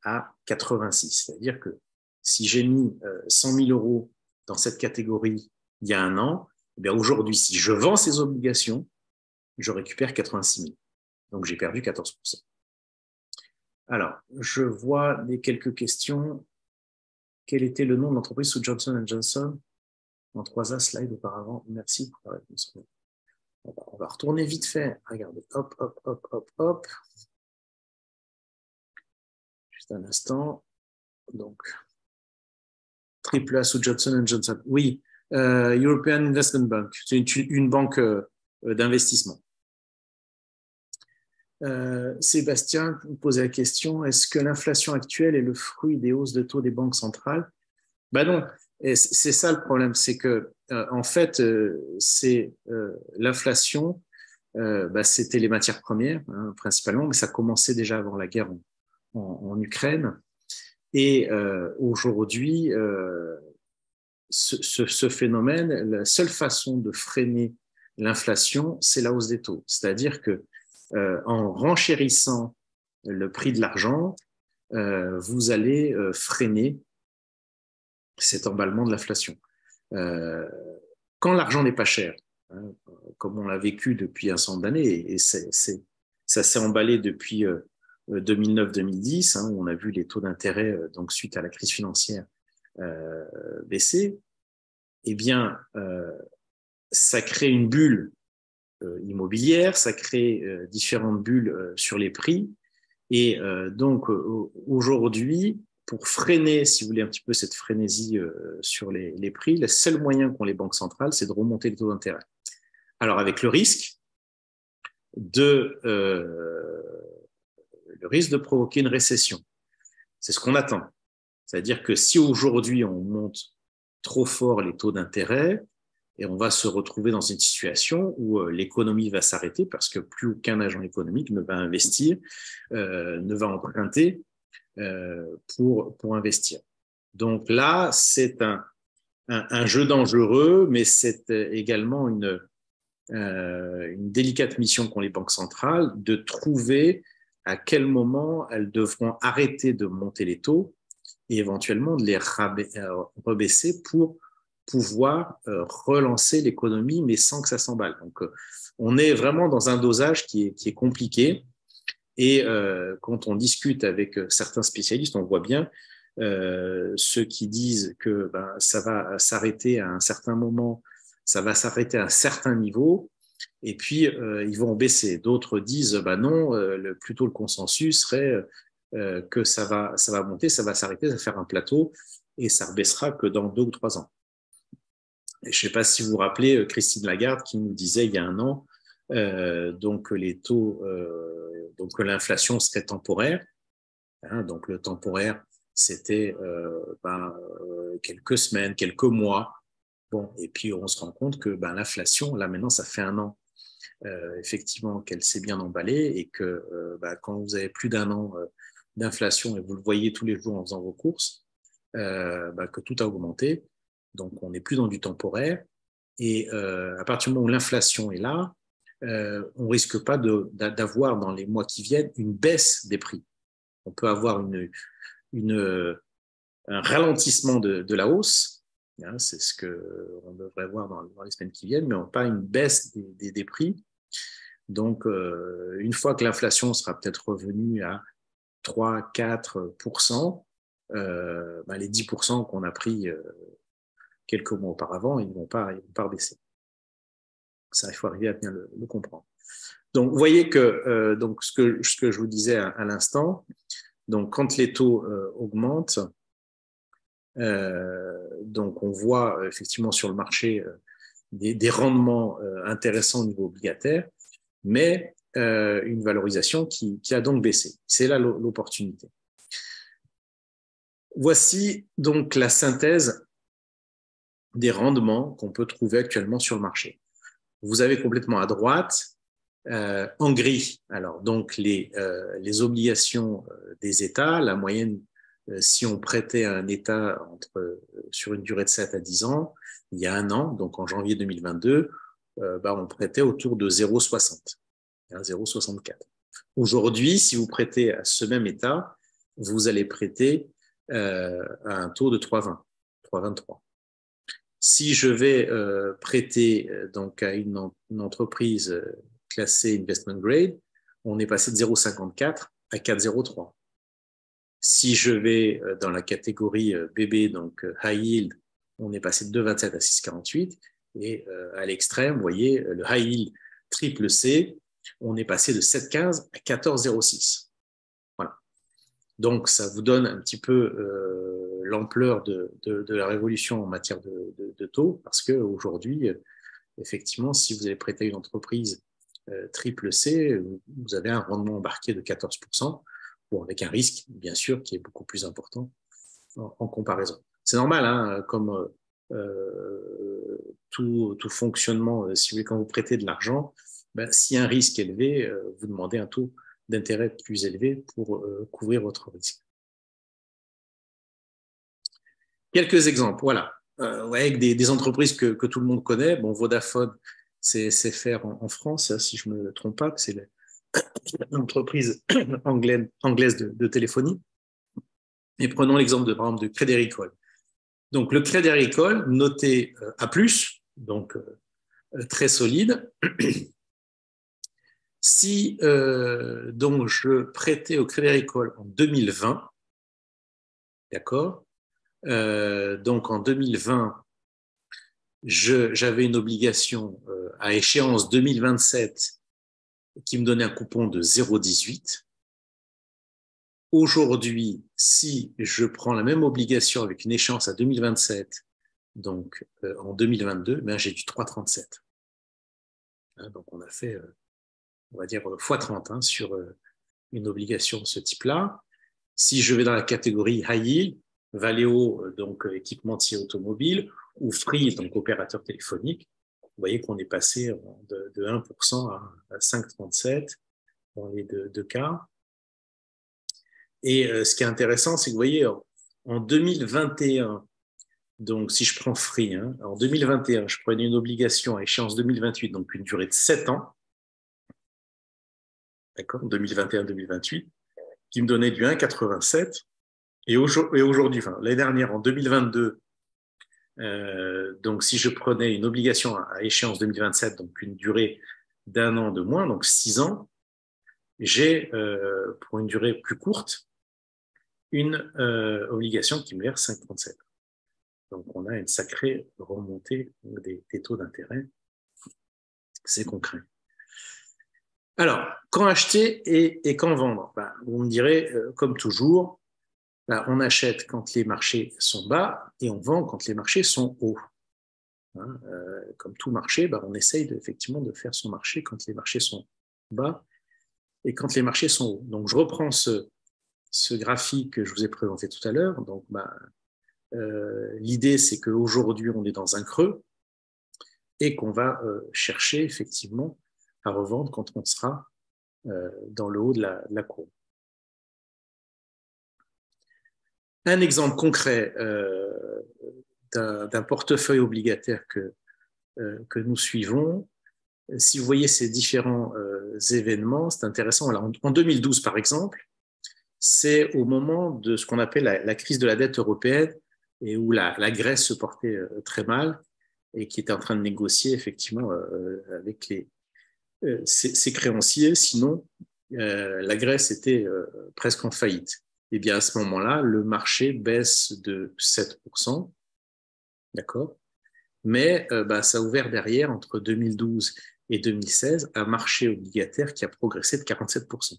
à 86. C'est-à-dire que si j'ai mis 100 000 euros dans cette catégorie il y a un an, eh bien aujourd'hui, si je vends ces obligations, je récupère 86 000. Donc, j'ai perdu 14%. Alors, je vois quelques questions. Quel était le nom de l'entreprise sous Johnson & Johnson en 3A slide auparavant? Merci pour la réponse. On va retourner vite fait. Regardez, hop, hop, hop, hop, hop. Juste un instant. Donc, AAA sous Johnson & Johnson. Oui, European Investment Bank. C'est une banque d'investissement. Sébastien vous posait la question, est-ce que l'inflation actuelle est le fruit des hausses de taux des banques centrales? Ben non, c'est ça le problème, c'est que en fait, c'est l'inflation, c'était les matières premières principalement, mais ça commençait déjà avant la guerre en Ukraine. Et aujourd'hui, ce phénomène, la seule façon de freiner l'inflation, c'est la hausse des taux. C'est-à-dire que en renchérissant le prix de l'argent, vous allez freiner cet emballement de l'inflation. Quand l'argent n'est pas cher, comme on l'a vécu depuis un certain nombre d'années, et ça s'est emballé depuis 2009-2010, où on a vu les taux d'intérêt, donc suite à la crise financière, baisser, eh bien, ça crée une bulle immobilière, ça crée différentes bulles sur les prix. Et donc, aujourd'hui, pour freiner, si vous voulez, un petit peu cette frénésie sur les prix, le seul moyen qu'ont les banques centrales, c'est de remonter les taux d'intérêt. Alors, avec le risque de provoquer une récession. C'est ce qu'on attend. C'est-à-dire que si aujourd'hui, on monte trop fort les taux d'intérêt, et on va se retrouver dans une situation où l'économie va s'arrêter parce que plus aucun agent économique ne va investir, ne va emprunter pour investir. Donc là, c'est un jeu dangereux, mais c'est également une délicate mission qu'ont les banques centrales de trouver à quel moment elles devront arrêter de monter les taux et éventuellement de les rebaisser pour pouvoir relancer l'économie, mais sans que ça s'emballe. Donc, on est vraiment dans un dosage qui est compliqué. Et quand on discute avec certains spécialistes, on voit bien ceux qui disent que ça va s'arrêter à un certain moment, ça va s'arrêter à un certain niveau, et puis ils vont baisser. D'autres disent non, plutôt le consensus serait que ça va monter, ça va s'arrêter, ça va faire un plateau, et ça rebaissera que dans 2 ou 3 ans. Et je ne sais pas si vous vous rappelez Christine Lagarde qui nous disait il y a un an donc les taux, donc que l'inflation serait temporaire. Hein, donc le temporaire, c'était quelques semaines, quelques mois. Bon, et puis on se rend compte que l'inflation, là maintenant, ça fait un an effectivement qu'elle s'est bien emballée et que quand vous avez plus d'un an d'inflation et vous le voyez tous les jours en faisant vos courses, que tout a augmenté. Donc on n'est plus dans du temporaire. Et à partir du moment où l'inflation est là, on risque pas d'avoir dans les mois qui viennent une baisse des prix. On peut avoir un ralentissement de la hausse, hein, c'est ce qu'on devrait voir dans les semaines qui viennent, mais pas une baisse des prix. Donc, une fois que l'inflation sera peut-être revenue à 3-4%, les 10% qu'on a pris quelques mois auparavant, ils vont pas baisser. Ça, il faut arriver à bien le comprendre. Donc, vous voyez que donc ce que je vous disais à l'instant, donc quand les taux augmentent, donc on voit effectivement sur le marché des rendements intéressants au niveau obligataire, mais une valorisation qui a donc baissé. C'est là l'opportunité. Voici donc la synthèse des rendements qu'on peut trouver actuellement sur le marché. Vous avez complètement à droite, en gris, alors donc les obligations des États, la moyenne, si on prêtait à un État sur une durée de 7 à 10 ans, il y a un an, donc en janvier 2022, on prêtait autour de 0,60, 0,64. Aujourd'hui, si vous prêtez à ce même État, vous allez prêter à un taux de 3,20, 3,23. Si je vais prêter donc à une entreprise classée investment grade, on est passé de 0,54 à 4,03. Si je vais dans la catégorie BB, donc high yield, on est passé de 2,27 à 6,48. Et à l'extrême, vous voyez, le high yield triple C, on est passé de 7,15 à 14,06. Voilà. Donc, ça vous donne un petit peu l'ampleur de la révolution en matière de taux, parce qu'aujourd'hui, effectivement, si vous avez prêté à une entreprise triple C, vous avez un rendement embarqué de 14%, avec un risque, bien sûr, qui est beaucoup plus important en comparaison. C'est normal, hein, comme tout fonctionnement, si vous voulez, quand vous prêtez de l'argent, si un risque élevé, vous demandez un taux d'intérêt plus élevé pour couvrir votre risque. Quelques exemples, voilà. Avec des entreprises que tout le monde connaît. Bon, Vodafone, c'est faire en France, si je ne me trompe pas, c'est l'entreprise anglaise de téléphonie. Et prenons l'exemple par exemple de Crédit Agricole. Donc le Crédit Agricole, noté A+, donc très solide. Si donc je prêtais au Crédit Agricole en 2020, d'accord, donc en 2020, j'avais une obligation à échéance 2027 qui me donnait un coupon de 0,18. Aujourd'hui, si je prends la même obligation avec une échéance à 2027, donc en 2022, ben, j'ai du 3,37. Hein, donc on a fait, on va dire, x30 hein, sur une obligation de ce type-là. Si je vais dans la catégorie high yield, Valeo, donc équipementier automobile, ou Free, donc opérateur téléphonique, vous voyez qu'on est passé de 1% à 5,37 dans les deux cas. Et ce qui est intéressant, c'est que vous voyez, en 2021, donc si je prends Free, hein, en 2021, je prenais une obligation à échéance 2028, donc une durée de 7 ans, d'accord, 2021-2028, qui me donnait du 1,87. Et aujourd'hui, enfin, l'année dernière, en 2022, donc si je prenais une obligation à échéance 2027, donc une durée d'1 an de moins, donc 6 ans, j'ai, pour une durée plus courte, une obligation qui me verse 5,37. Donc on a une sacrée remontée des taux d'intérêt. C'est concret. Alors, quand acheter et quand vendre? Ben, vous me direz, comme toujours, ben, on achète quand les marchés sont bas et on vend quand les marchés sont hauts. Hein, comme tout marché, ben, on essaye effectivement de faire son marché quand les marchés sont bas et quand les marchés sont hauts. Donc, je reprends ce graphique que je vous ai présenté tout à l'heure. Donc, ben, l'idée, c'est qu'aujourd'hui, on est dans un creux et qu'on va chercher effectivement à revendre quand on sera dans le haut de la courbe. Un exemple concret d'un portefeuille obligataire que nous suivons. Si vous voyez ces différents événements, c'est intéressant. Alors, en 2012, par exemple, c'est au moment de ce qu'on appelle la crise de la dette européenne et où la Grèce se portait très mal et qui était en train de négocier effectivement avec ses créanciers. Sinon, la Grèce était presque en faillite. Et bien à ce moment-là, le marché baisse de 7%, d'accord? Mais ça a ouvert derrière, entre 2012 et 2016, un marché obligataire qui a progressé de 47%.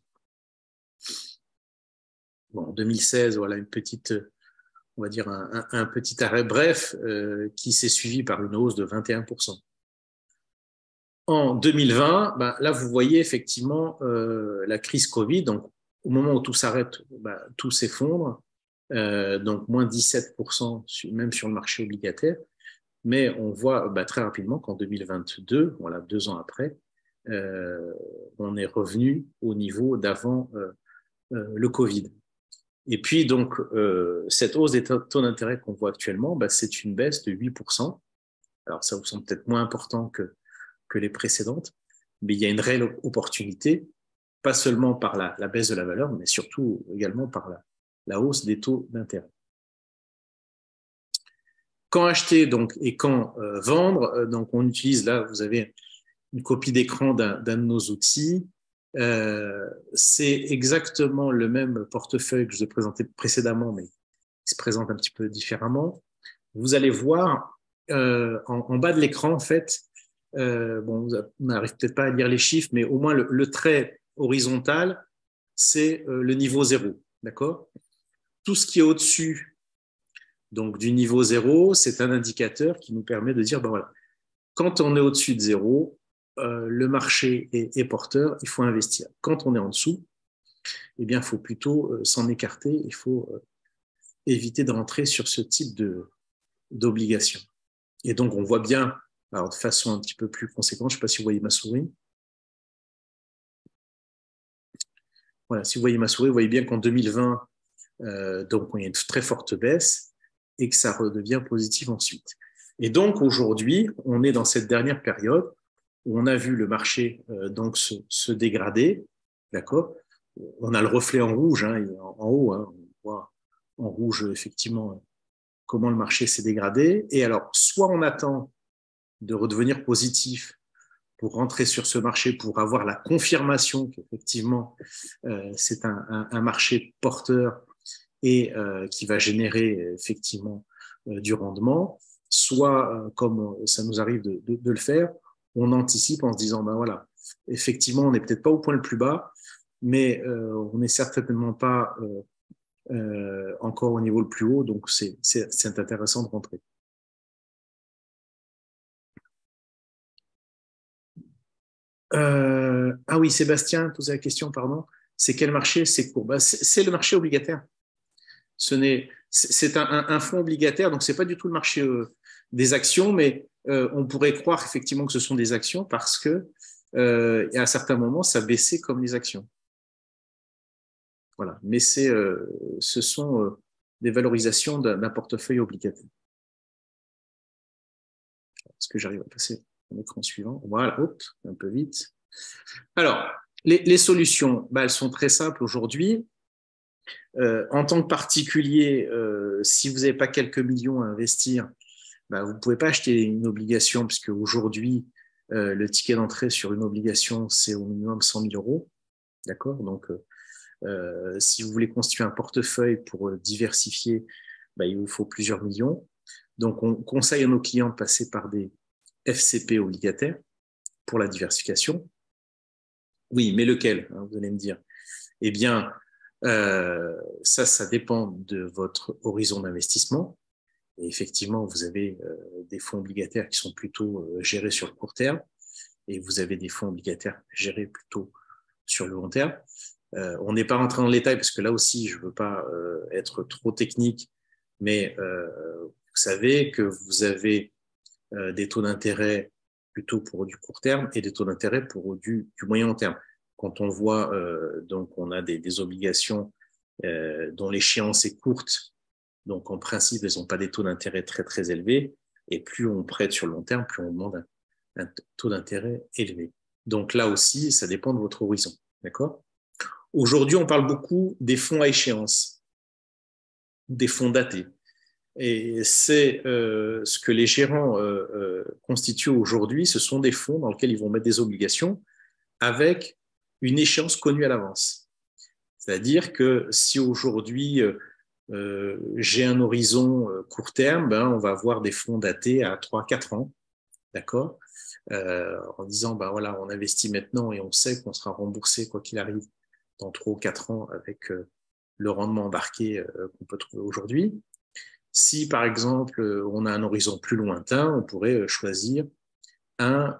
Bon, en 2016, voilà une petite, on va dire un petit arrêt bref qui s'est suivi par une hausse de 21%. En 2020, là, vous voyez effectivement la crise Covid. Donc, au moment où tout s'arrête, tout s'effondre. Donc, moins 17%, même sur le marché obligataire. Mais on voit très rapidement qu'en 2022, voilà, 2 ans après, on est revenu au niveau d'avant le Covid. Et puis, donc, cette hausse des taux d'intérêt qu'on voit actuellement, c'est une baisse de 8%. Alors, ça vous semble peut-être moins important que les précédentes, mais il y a une réelle opportunité, pas seulement par la baisse de la valeur, mais surtout également par la hausse des taux d'intérêt. Quand acheter donc, et quand vendre, donc on utilise là, vous avez une copie d'écran d'un de nos outils. C'est exactement le même portefeuille que je vous ai présenté précédemment, mais il se présente un petit peu différemment. Vous allez voir en bas de l'écran, en fait, bon, vous n'arrivez peut-être pas à lire les chiffres, mais au moins le trait horizontal, c'est le niveau 0, d'accord? Tout ce qui est au-dessus donc du niveau 0, c'est un indicateur qui nous permet de dire, voilà, quand on est au-dessus de 0, le marché est porteur, il faut investir. Quand on est en dessous, eh bien, il faut plutôt s'en écarter, il faut éviter de rentrer sur ce type d'obligation. Et donc, on voit bien, alors de façon un petit peu plus conséquente, je ne sais pas si vous voyez ma souris. Voilà, si vous voyez ma souris, vous voyez bien qu'en 2020, donc, il y a une très forte baisse et que ça redevient positif ensuite. Et donc, aujourd'hui, on est dans cette dernière période où on a vu le marché donc se dégrader, d'accord? On a le reflet en rouge, hein, en haut, hein, on voit en rouge effectivement comment le marché s'est dégradé. Et alors, soit on attend de redevenir positif pour rentrer sur ce marché, pour avoir la confirmation qu'effectivement c'est un marché porteur et qui va générer effectivement du rendement, soit, comme ça nous arrive de le faire, on anticipe en se disant, ben voilà, effectivement, on n'est peut-être pas au point le plus bas, mais on n'est certainement pas encore au niveau le plus haut, donc c'est intéressant de rentrer. Ah oui, Sébastien posait la question, pardon. C'est quel marché? C'est court. Bah, c'est le marché obligataire. C'est un fonds obligataire, donc c'est pas du tout le marché des actions, mais on pourrait croire effectivement que ce sont des actions parce que à un certain moment, ça baissait comme les actions. Voilà. Mais ce sont des valorisations d'un portefeuille obligataire. Est-ce que j'arrive à passer à l'écran suivant? Voilà, hop, un peu vite. Alors, les solutions, bah, elles sont très simples aujourd'hui. En tant que particulier, si vous n'avez pas quelques millions à investir, bah, vous ne pouvez pas acheter une obligation, puisque aujourd'hui, le ticket d'entrée sur une obligation, c'est au minimum 100 000 euros. D'accord? Donc, si vous voulez constituer un portefeuille pour diversifier, bah, il vous faut plusieurs millions. Donc, on conseille à nos clients de passer par des FCP obligataires pour la diversification. Oui, mais lequel, hein, vous allez me dire. Eh bien, ça dépend de votre horizon d'investissement. Et effectivement, vous avez des fonds obligataires qui sont plutôt gérés sur le court terme et vous avez des fonds obligataires gérés plutôt sur le long terme. On n'est pas rentré dans le détail parce que là aussi, je ne veux pas être trop technique, mais vous savez que vous avez des taux d'intérêt plutôt pour du court terme et des taux d'intérêt pour du moyen long terme. Quand on voit, donc on a des obligations dont l'échéance est courte, donc en principe, elles n'ont pas des taux d'intérêt très très élevés, et plus on prête sur le long terme, plus on demande un taux d'intérêt élevé. Donc là aussi, ça dépend de votre horizon. D'accord? Aujourd'hui, on parle beaucoup des fonds à échéance, des fonds datés. Et c'est ce que les gérants constituent aujourd'hui. Ce sont des fonds dans lesquels ils vont mettre des obligations avec une échéance connue à l'avance. C'est-à-dire que si aujourd'hui j'ai un horizon court terme, ben, on va avoir des fonds datés à 3-4 ans, d'accord, en disant ben voilà, on investit maintenant et on sait qu'on sera remboursé quoi qu'il arrive dans 3 ou 4 ans avec le rendement embarqué qu'on peut trouver aujourd'hui. Si, par exemple, on a un horizon plus lointain, on pourrait choisir un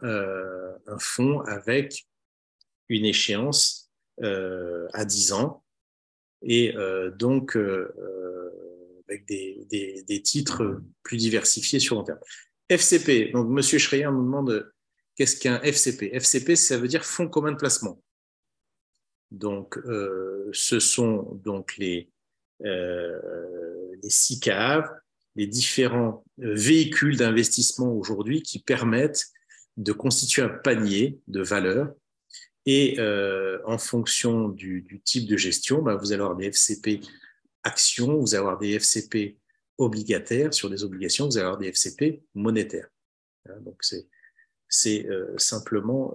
fonds avec une échéance à 10 ans et donc avec des titres plus diversifiés sur long terme. FCP, donc M. Schreier nous demande qu'est-ce qu'un FCP? FCP, ça veut dire fonds commun de placement. Donc, ce sont donc les SICAV, les différents véhicules d'investissement aujourd'hui qui permettent de constituer un panier de valeurs. Et en fonction du type de gestion, bah, vous allez avoir des FCP actions, vous allez avoir des FCP obligataires sur des obligations, vous allez avoir des FCP monétaires. Donc, c'est simplement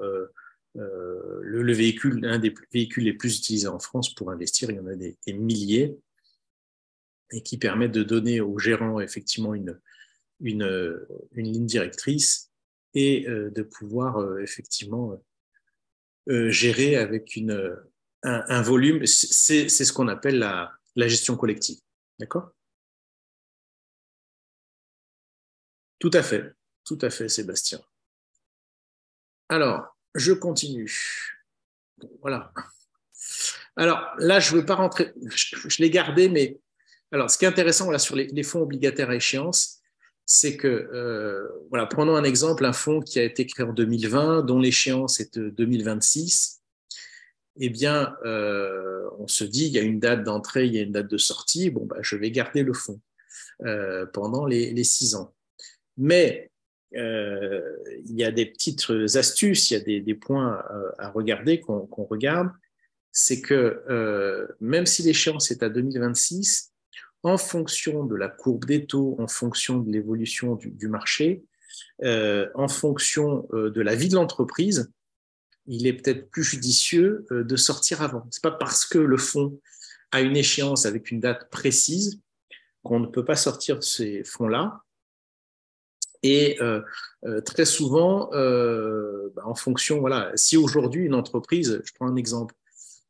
le véhicule, un des véhicules les plus utilisés en France pour investir. Il y en a des milliers et qui permettent de donner aux gérants effectivement une ligne directrice et de pouvoir effectivement gérer avec un volume. C'est ce qu'on appelle la gestion collective. D'accord? Tout à fait, Sébastien. Alors, je continue. Voilà. Alors là, je ne veux pas rentrer, je l'ai gardé, mais alors ce qui est intéressant voilà, sur les fonds obligataires à échéance, c'est que, voilà, prenons un exemple, un fonds qui a été créé en 2020, dont l'échéance est 2026. Eh bien, on se dit, il y a une date d'entrée, il y a une date de sortie, bon, bah, je vais garder le fonds pendant les 6 ans. Mais il y a des petites astuces, il y a des points à regarder, qu'on regarde, c'est que même si l'échéance est à 2026, en fonction de la courbe des taux, en fonction de l'évolution du marché, en fonction de la vie de l'entreprise, il est peut-être plus judicieux de sortir avant. Ce n'est pas parce que le fonds a une échéance avec une date précise qu'on ne peut pas sortir de ces fonds-là. Et très souvent, en fonction, voilà, si aujourd'hui une entreprise, je prends un exemple,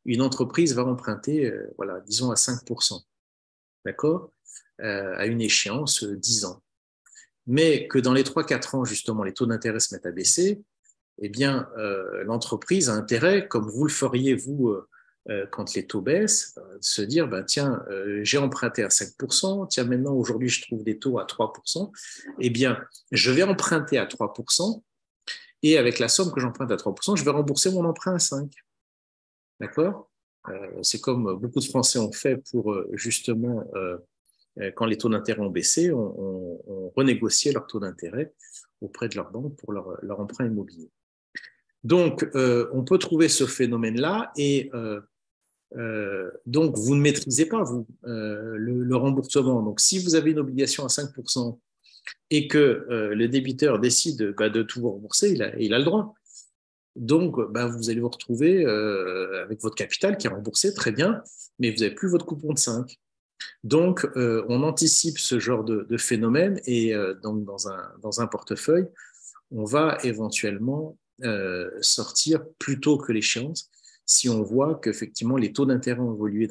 une entreprise va emprunter, voilà, disons à 5%, d'accord, à une échéance 10 ans. Mais que dans les 3-4 ans, justement, les taux d'intérêt se mettent à baisser, eh bien, l'entreprise a intérêt, comme vous le feriez, vous, quand les taux baissent, de se dire, ben, tiens, j'ai emprunté à 5%, tiens, maintenant, aujourd'hui, je trouve des taux à 3%, eh bien, je vais emprunter à 3%, et avec la somme que j'emprunte à 3%, je vais rembourser mon emprunt à 5%. D'accord? C'est comme beaucoup de Français ont fait pour, justement, quand les taux d'intérêt ont baissé, on renégociait leur taux d'intérêt auprès de leur banque pour leur emprunt immobilier. Donc, on peut trouver ce phénomène-là et donc vous ne maîtrisez pas, vous, le remboursement. Donc, si vous avez une obligation à 5% et que le débiteur décide de tout vous rembourser, il a le droit. Donc, vous allez vous retrouver avec votre capital qui est remboursé, très bien, mais vous n'avez plus votre coupon de 5. Donc, on anticipe ce genre de phénomène et donc dans un portefeuille, on va éventuellement sortir plus tôt que l'échéance si on voit qu'effectivement les taux d'intérêt ont évolué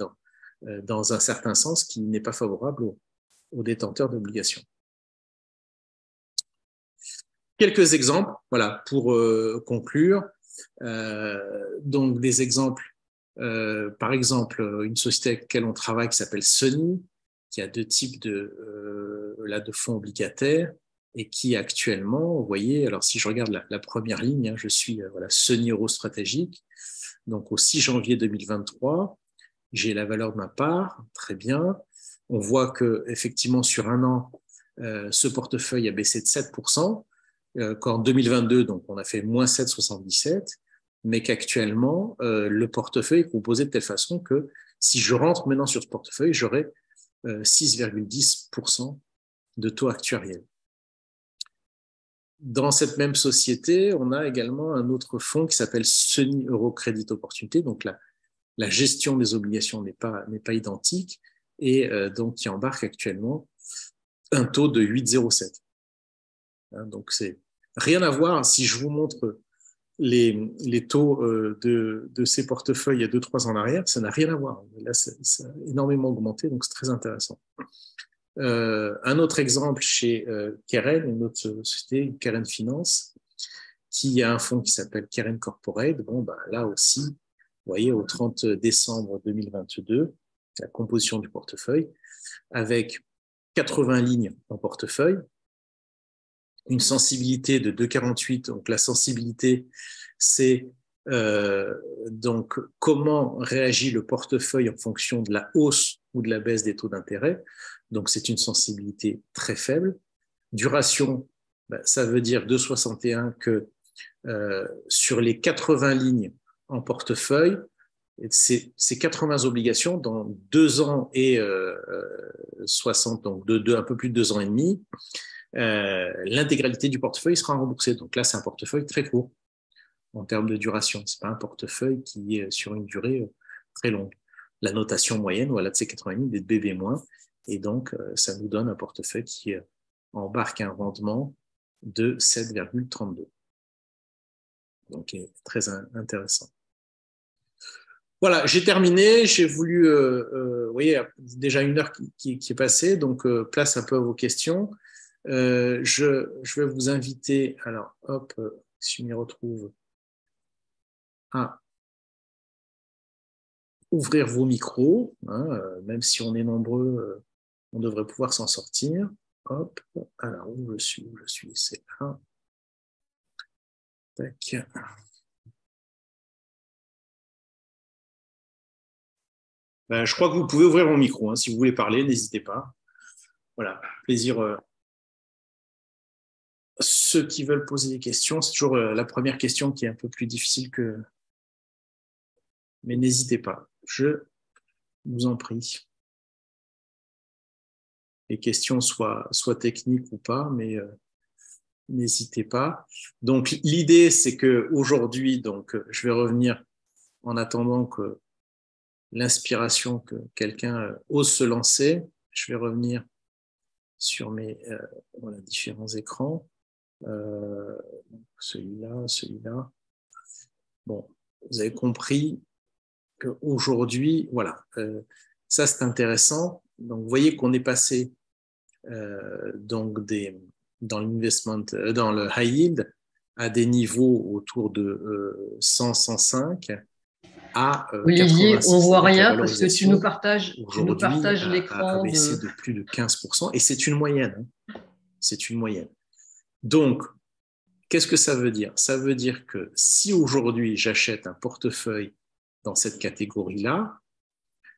dans un certain sens qui n'est pas favorable aux détenteurs d'obligations. Quelques exemples, voilà, pour conclure. Donc des exemples, par exemple, une société avec laquelle on travaille qui s'appelle Sony, qui a 2 types de fonds obligataires et qui actuellement, vous voyez, alors si je regarde la première ligne, je suis voilà, Sony Euro Stratégique, donc au 6 janvier 2023, j'ai la valeur de ma part, très bien. On voit que effectivement sur un an, ce portefeuille a baissé de 7%, qu'en 2022, donc on a fait moins 7,77, mais qu'actuellement, le portefeuille est composé de telle façon que si je rentre maintenant sur ce portefeuille, j'aurai 6,10% de taux actuariel. Dans cette même société, on a également un autre fonds qui s'appelle Sony Euro Crédit Opportunité, donc la gestion des obligations n'est pas identique et donc qui embarque actuellement un taux de 8,07. Donc c'est rien à voir. Si je vous montre les taux de ces portefeuilles il y a 2-3 ans en arrière, ça n'a rien à voir. Là, ça a énormément augmenté, donc c'est très intéressant. Un autre exemple chez Keren, une autre société, Keren Finance, qui a un fonds qui s'appelle Keren Corporate. Bon, là aussi, vous voyez, au 30 décembre 2022, la composition du portefeuille, avec 80 lignes en portefeuille, une sensibilité de 2,48. Donc la sensibilité, c'est donc comment réagit le portefeuille en fonction de la hausse ou de la baisse des taux d'intérêt. Donc c'est une sensibilité très faible. Duration, ça veut dire 2,61 que sur les 80 lignes en portefeuille, ces 80 obligations dans 2 ans et 60, donc un peu plus de 2 ans et demi, l'intégralité du portefeuille sera remboursée. Donc là, c'est un portefeuille très court en termes de duration. Ce n'est pas un portefeuille qui est sur une durée très longue. La notation moyenne, voilà, de ces 80 lignes, est de BB-, et donc ça nous donne un portefeuille qui embarque un rendement de 7,32. Donc, très intéressant. Voilà, j'ai terminé. J'ai voulu, vous voyez, déjà 1 heure qui est passée, donc place un peu à vos questions. Je vais vous inviter, alors hop, si je m'y retrouve, à ouvrir vos micros, même si on est nombreux, on devrait pouvoir s'en sortir. Hop, alors où je suis, c'est là. Tac. Je crois que vous pouvez ouvrir mon micro, si vous voulez parler, n'hésitez pas. Voilà, plaisir. Ceux qui veulent poser des questions, c'est toujours la première question qui est un peu plus difficile que... Mais n'hésitez pas, je vous en prie. Les questions soient techniques ou pas, mais n'hésitez pas. Donc l'idée, c'est qu'aujourd'hui, donc je vais revenir en attendant que l'inspiration, que quelqu'un ose se lancer. Je vais revenir sur mes voilà, différents écrans. Celui-là, celui-là. Bon, vous avez compris qu'aujourd'hui, voilà, ça c'est intéressant. Donc, vous voyez qu'on est passé donc dans l'investment, dans le high yield à des niveaux autour de 100, 105 à Olivier, 86. on voit C'est-à-dire que la rien parce que tu nous aujourd'hui partages a l'écran baissé de plus de 15%, et c'est une moyenne. Hein. C'est une moyenne. Donc, qu'est-ce que ça veut dire? Ça veut dire que si aujourd'hui j'achète un portefeuille dans cette catégorie-là,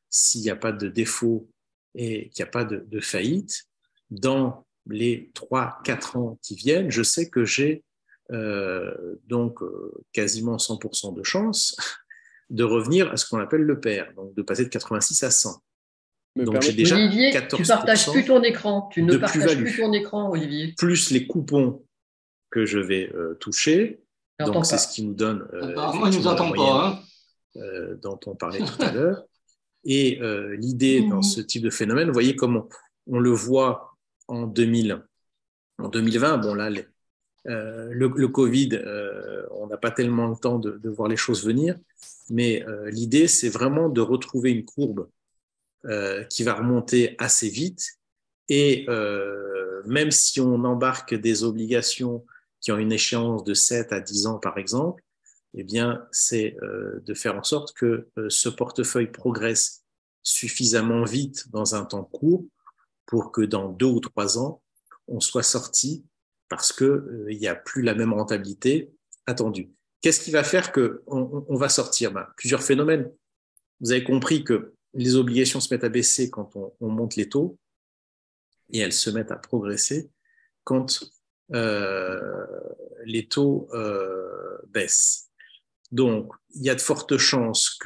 s'il n'y a pas de défaut et qu'il n'y a pas de faillite, dans les 3-4 ans qui viennent, je sais que j'ai quasiment 100% de chance de revenir à ce qu'on appelle le pair, donc de passer de 86 à 100. Donc j'ai déjà Olivier, 14% tu partages plus ton écran. Tu ne de partages plus-value. plus ton écran, Olivier. Plus les coupons que je vais toucher. Donc c'est ce qui nous donne apparemment, il ne nous entend pas, dont on parlait tout à l'heure. Et l'idée dans ce type de phénomène, vous voyez comme on le voit en 2020, bon là, le Covid, on n'a pas tellement le temps de voir les choses venir, mais l'idée, c'est vraiment de retrouver une courbe qui va remonter assez vite. Et même si on embarque des obligations qui ont une échéance de 7 à 10 ans, par exemple, eh bien, c'est de faire en sorte que ce portefeuille progresse suffisamment vite dans un temps court pour que dans 2 ou 3 ans, on soit sorti parce qu'il n'y a plus la même rentabilité attendue. Qu'est-ce qui va faire qu'on va sortir? Plusieurs phénomènes. Vous avez compris que les obligations se mettent à baisser quand on monte les taux et elles se mettent à progresser quand les taux baissent. Donc, il y a de fortes chances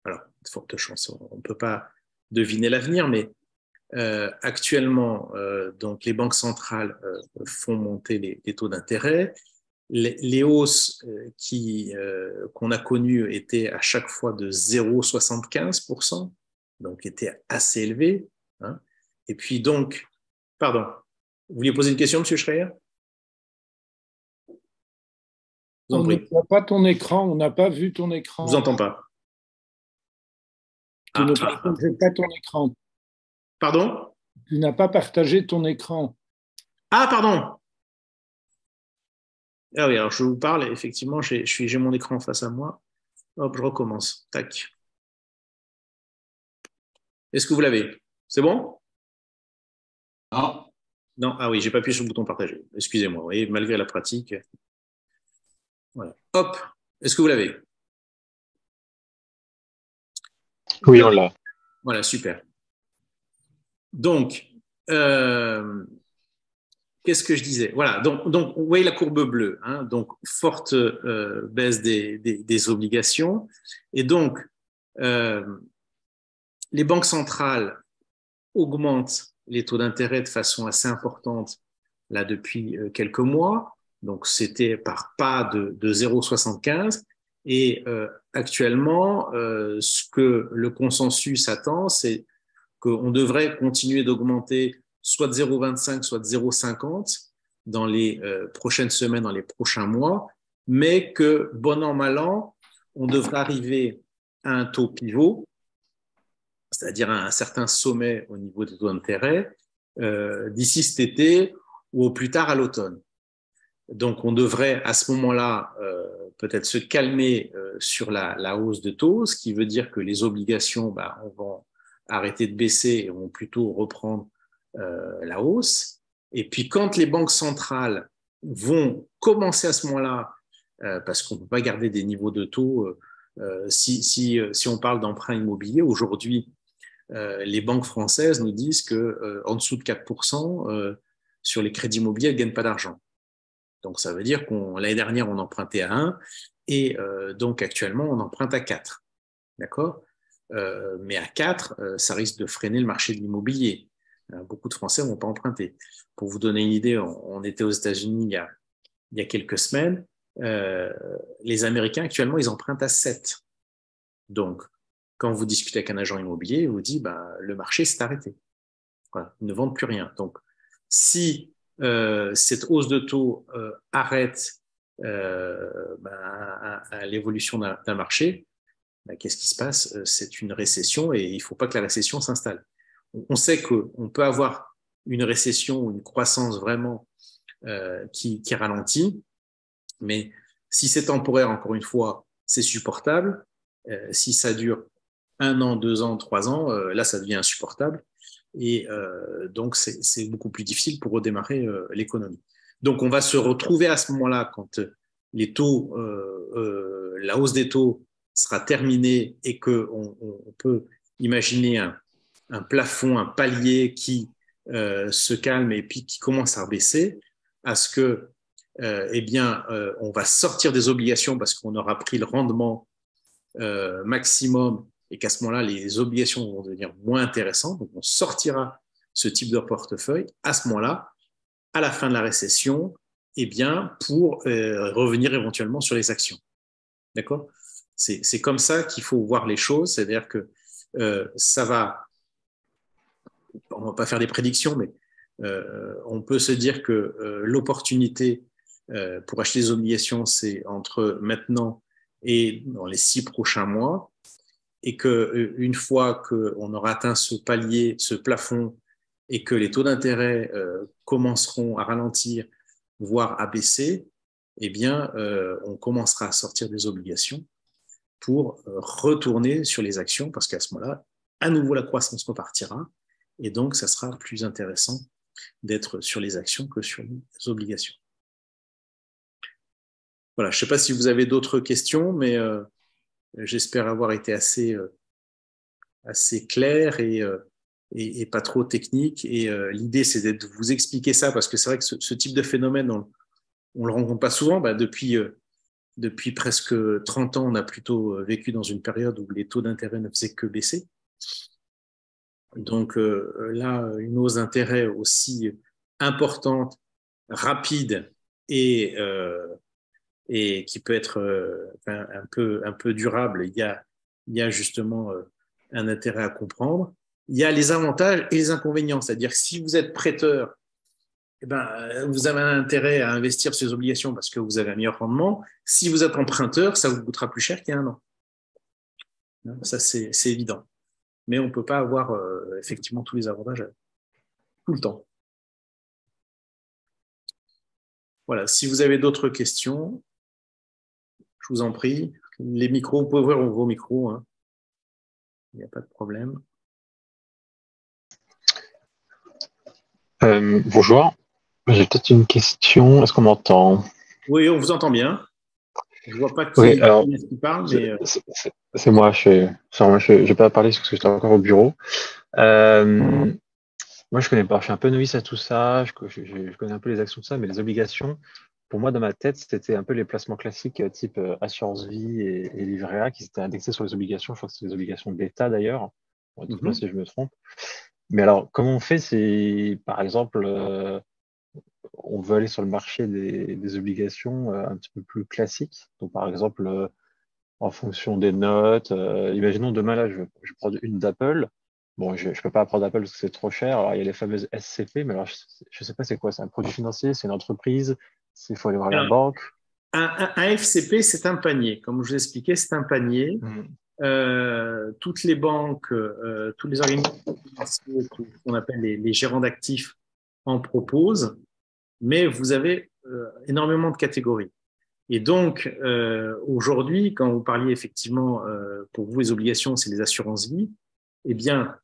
alors, de fortes chances, on ne peut pas deviner l'avenir, mais actuellement, donc les banques centrales font monter les taux d'intérêt. Les hausses qu'on a connues étaient à chaque fois de 0,75%, donc étaient assez élevées. Hein. Et puis donc, pardon, vous vouliez poser une question, M. Schreier? On ne voit pas ton écran, on n'a pas vu ton écran. Je vous entends pas. Tu ne partageais pas ton écran. Pardon? Tu n'as pas partagé ton écran. Ah, pardon. Ah oui, alors je vous parle, effectivement, j'ai mon écran face à moi. Hop, je recommence. Tac. Est-ce que vous l'avez? C'est bon? Non. Non, ah oui, j'ai pas appuyé sur le bouton partager. Excusez-moi, vous voyez, malgré la pratique. Voilà. Hop, est-ce que vous l'avez? Oui, on l'a. Voilà, super. Donc, qu'est-ce que je disais? Voilà, donc vous voyez la courbe bleue, hein, donc forte baisse des obligations. Et donc, les banques centrales augmentent les taux d'intérêt de façon assez importante là depuis quelques mois. Donc, c'était par pas de 0,75. Et actuellement, ce que le consensus attend, c'est qu'on devrait continuer d'augmenter soit de 0,25, soit de 0,50 dans les prochaines semaines, dans les prochains mois, mais que, bon an, mal an, on devrait arriver à un taux pivot, c'est-à-dire à un certain sommet au niveau des taux d'intérêt, d'ici cet été ou au plus tard à l'automne. Donc, on devrait à ce moment-là peut-être se calmer sur la hausse de taux, ce qui veut dire que les obligations vont arrêter de baisser et vont plutôt reprendre la hausse. Et puis, quand les banques centrales vont commencer à ce moment-là, parce qu'on ne peut pas garder des niveaux de taux, si on parle d'emprunt immobilier, aujourd'hui, les banques françaises nous disent qu'en dessous de 4%, sur les crédits immobiliers, elles ne gagnent pas d'argent. Donc, ça veut dire l'année dernière, on empruntait à 1 et donc actuellement, on emprunte à 4. D'accord? Mais à 4, ça risque de freiner le marché de l'immobilier. Beaucoup de Français ne vont pas emprunter. Pour vous donner une idée, on était aux États-Unis il y a quelques semaines. Les Américains, actuellement, ils empruntent à 7. Donc, quand vous discutez avec un agent immobilier, il vous dit le marché s'est arrêté. Voilà, ils ne vendent plus rien. Donc, Si cette hausse de taux arrête à l'évolution d'un marché, qu'est-ce qui se passe? C'est une récession et il ne faut pas que la récession s'installe. On sait qu'on peut avoir une récession ou une croissance vraiment qui ralentit, mais si c'est temporaire, encore une fois, c'est supportable. Si ça dure 1 an, 2 ans, 3 ans, là, ça devient insupportable. Et donc, c'est beaucoup plus difficile pour redémarrer l'économie. Donc, on va se retrouver à ce moment-là, quand les taux, la hausse des taux sera terminée et qu'on peut imaginer un plafond, un palier qui se calme et puis qui commence à baisser, à ce que, on va sortir des obligations parce qu'on aura pris le rendement maximum et qu'à ce moment-là, les obligations vont devenir moins intéressantes. Donc, on sortira ce type de portefeuille à ce moment-là, à la fin de la récession, pour revenir éventuellement sur les actions. D'accord? C'est comme ça qu'il faut voir les choses. C'est-à-dire que ça va, on ne va pas faire des prédictions, mais on peut se dire que l'opportunité pour acheter des obligations, c'est entre maintenant et dans les 6 prochains mois, et qu'une fois qu'on aura atteint ce palier, ce plafond, et que les taux d'intérêt commenceront à ralentir, voire à baisser, on commencera à sortir des obligations pour retourner sur les actions, parce qu'à ce moment-là, à nouveau, la croissance repartira, et donc ça sera plus intéressant d'être sur les actions que sur les obligations. Voilà, je ne sais pas si vous avez d'autres questions, mais j'espère avoir été assez clair et pas trop technique. Et l'idée, c'est de vous expliquer ça, parce que c'est vrai que ce type de phénomène, on ne le rencontre pas souvent. Depuis presque 30 ans, on a plutôt vécu dans une période où les taux d'intérêt ne faisaient que baisser. Donc là, une hausse d'intérêt aussi importante, rapide et qui peut être un peu durable, il y a justement un intérêt à comprendre. Il y a les avantages et les inconvénients, c'est-à-dire que si vous êtes prêteur, vous avez un intérêt à investir sur ces obligations parce que vous avez un meilleur rendement. Si vous êtes emprunteur, ça vous coûtera plus cher qu'il y a 1 an. Ça, c'est évident. Mais on ne peut pas avoir effectivement tous les avantages tout le temps. Voilà, si vous avez d'autres questions, je vous en prie. Les micros, vous pouvez ouvrir vos micros. Hein. Il n'y a pas de problème. Bonjour, j'ai peut-être une question. Est-ce qu'on m'entend? Oui, on vous entend bien. Je ne vois pas Oui, alors, qui parle, mais... c'est moi. Je vais pas parler parce que j'étais encore au bureau. Moi, je connais pas. Je suis un peu novice à tout ça. Je connais un peu les actions de ça, mais les obligations, pour moi, dans ma tête, c'était un peu les placements classiques type assurance vie et livret A qui étaient indexés sur les obligations. Je crois que c'est les obligations de l'État d'ailleurs. Dites-moi si je me trompe. Mais alors, comment on fait si, par exemple, on veut aller sur le marché des obligations un petit peu plus classiques? Donc, par exemple, en fonction des notes, imaginons demain, là, je vais prendre une d'Apple. Bon, je ne peux pas prendre Apple parce que c'est trop cher. Alors, il y a les fameuses SCP, mais alors, je ne sais pas c'est quoi. C'est un produit financier, c'est une entreprise, il faut aller voir la banque. Un FCP, c'est un panier. Comme je vous expliquais, c'est un panier. Toutes les banques, tous les organismes financiers qu'on appelle les gérants d'actifs en proposent, mais vous avez énormément de catégories. Et donc, aujourd'hui, quand vous parliez effectivement, pour vous, les obligations, c'est les assurances vie, eh bien,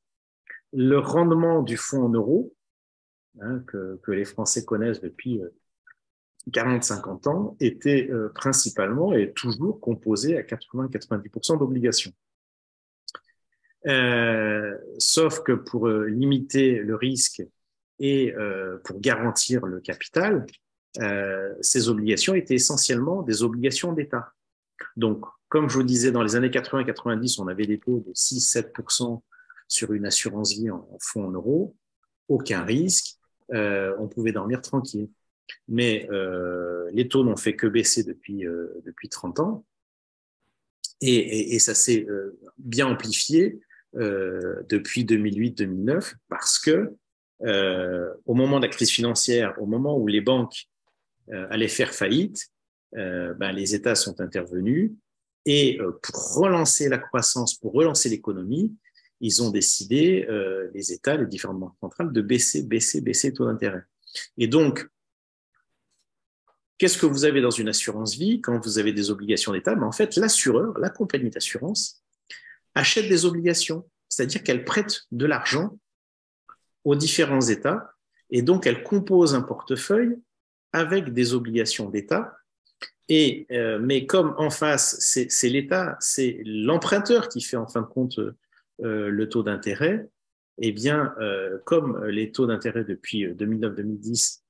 le rendement du fonds en euros, hein, que les Français connaissent depuis 40-50 ans, était principalement et toujours composé à 80-90% d'obligations. Sauf que pour limiter le risque et pour garantir le capital, ces obligations étaient essentiellement des obligations d'État. Donc, comme je vous disais, dans les années 80-90, on avait des taux de 6-7% sur une assurance vie en fonds en euros, aucun risque, on pouvait dormir tranquille. Mais les taux n'ont fait que baisser depuis 30 ans et ça s'est bien amplifié depuis 2008-2009 parce que au moment de la crise financière, au moment où les banques allaient faire faillite, les États sont intervenus et pour relancer la croissance, pour relancer l'économie, ils ont décidé, les États, les différentes banques centrales, de baisser les taux d'intérêt. Et donc, qu'est-ce que vous avez dans une assurance vie quand vous avez des obligations d'État? En fait, l'assureur, la compagnie d'assurance, achète des obligations, c'est-à-dire qu'elle prête de l'argent aux différents États et donc elle compose un portefeuille avec des obligations d'État. Mais comme en face, c'est l'État, c'est l'emprunteur qui fait en fin de compte le taux d'intérêt, eh bien, comme les taux d'intérêt depuis 2009-2010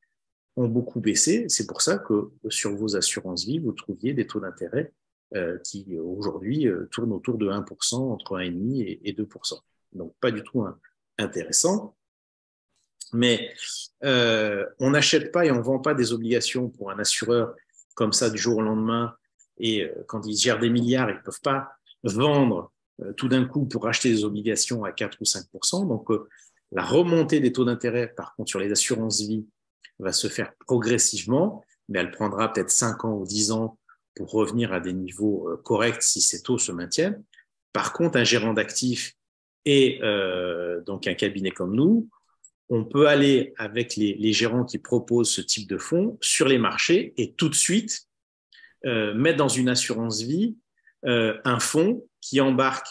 ont beaucoup baissé, c'est pour ça que sur vos assurances vie, vous trouviez des taux d'intérêt qui aujourd'hui tournent autour de 1%, entre 1,5% et 2%. Donc, pas du tout intéressant. Mais on n'achète pas et on ne vend pas des obligations pour un assureur comme ça du jour au lendemain. Et quand ils gèrent des milliards, ils ne peuvent pas vendre tout d'un coup pour acheter des obligations à 4 ou 5%. Donc, la remontée des taux d'intérêt, par contre, sur les assurances vie, va se faire progressivement, mais elle prendra peut-être 5 ans ou 10 ans pour revenir à des niveaux corrects si ces taux se maintiennent. Par contre, un gérant d'actifs et donc un cabinet comme nous, on peut aller avec les gérants qui proposent ce type de fonds sur les marchés et tout de suite mettre dans une assurance vie un fonds qui embarque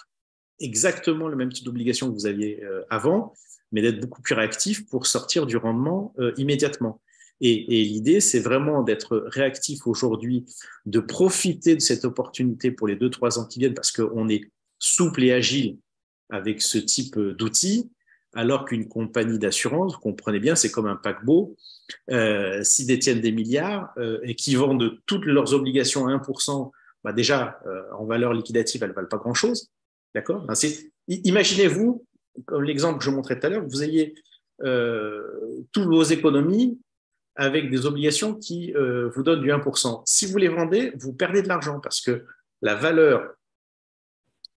exactement le même type d'obligation que vous aviez avant, mais d'être beaucoup plus réactif pour sortir du rendement immédiatement. Et l'idée, c'est vraiment d'être réactif aujourd'hui, de profiter de cette opportunité pour les 2-3 ans qui viennent, parce qu'on est souple et agile avec ce type d'outils, alors qu'une compagnie d'assurance, vous comprenez bien, c'est comme un paquebot, s'ils détiennent des milliards et qui vendent toutes leurs obligations à 1%, déjà, en valeur liquidative, elles ne valent pas grand-chose. D'accord? Imaginez-vous, comme l'exemple que je montrais tout à l'heure, vous ayez toutes vos économies avec des obligations qui vous donnent du 1%. Si vous les vendez, vous perdez de l'argent parce que la valeur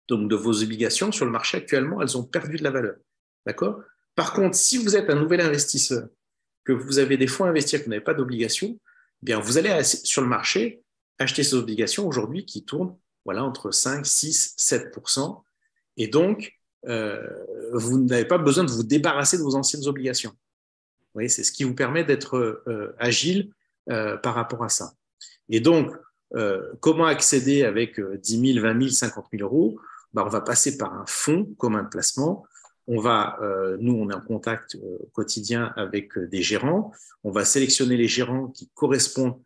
donc, de vos obligations sur le marché actuellement, elles ont perdu de la valeur. D'accord? Par contre, si vous êtes un nouvel investisseur, que vous avez des fonds à investir, que vous n'avez pas d'obligations, eh bien, vous allez sur le marché acheter ces obligations aujourd'hui qui tournent entre 5, 6, 7%. Et donc, vous n'avez pas besoin de vous débarrasser de vos anciennes obligations. Vous voyez, c'est ce qui vous permet d'être agile par rapport à ça. Et donc, comment accéder avec 10 000, 20 000, 50 000 euros? On va passer par un fonds commun de placement. Nous, on est en contact quotidien avec des gérants. On va sélectionner les gérants qui correspondent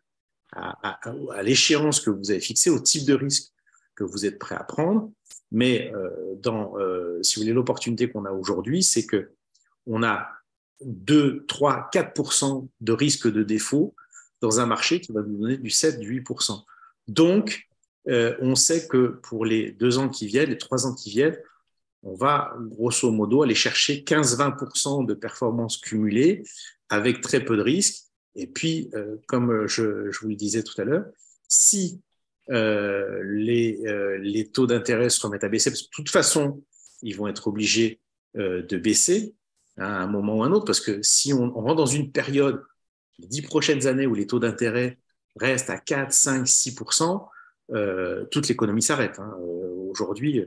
à l'échéance que vous avez fixée, au type de risque que vous êtes prêt à prendre. Mais si vous voulez, l'opportunité qu'on a aujourd'hui, c'est que on a 2, 3, 4% de risque de défaut dans un marché qui va nous donner du 7, du 8%. Donc, on sait que pour les 2 ans qui viennent, les 3 ans qui viennent, on va grosso modo aller chercher 15-20% de performances cumulées avec très peu de risques. Et puis, comme je vous le disais tout à l'heure, si les taux d'intérêt se remettent à baisser, parce que de toute façon, ils vont être obligés de baisser à un moment ou à un autre, parce que si on rentre dans une période, les 10 prochaines années, où les taux d'intérêt restent à 4, 5, 6%, toute l'économie s'arrête. Aujourd'hui,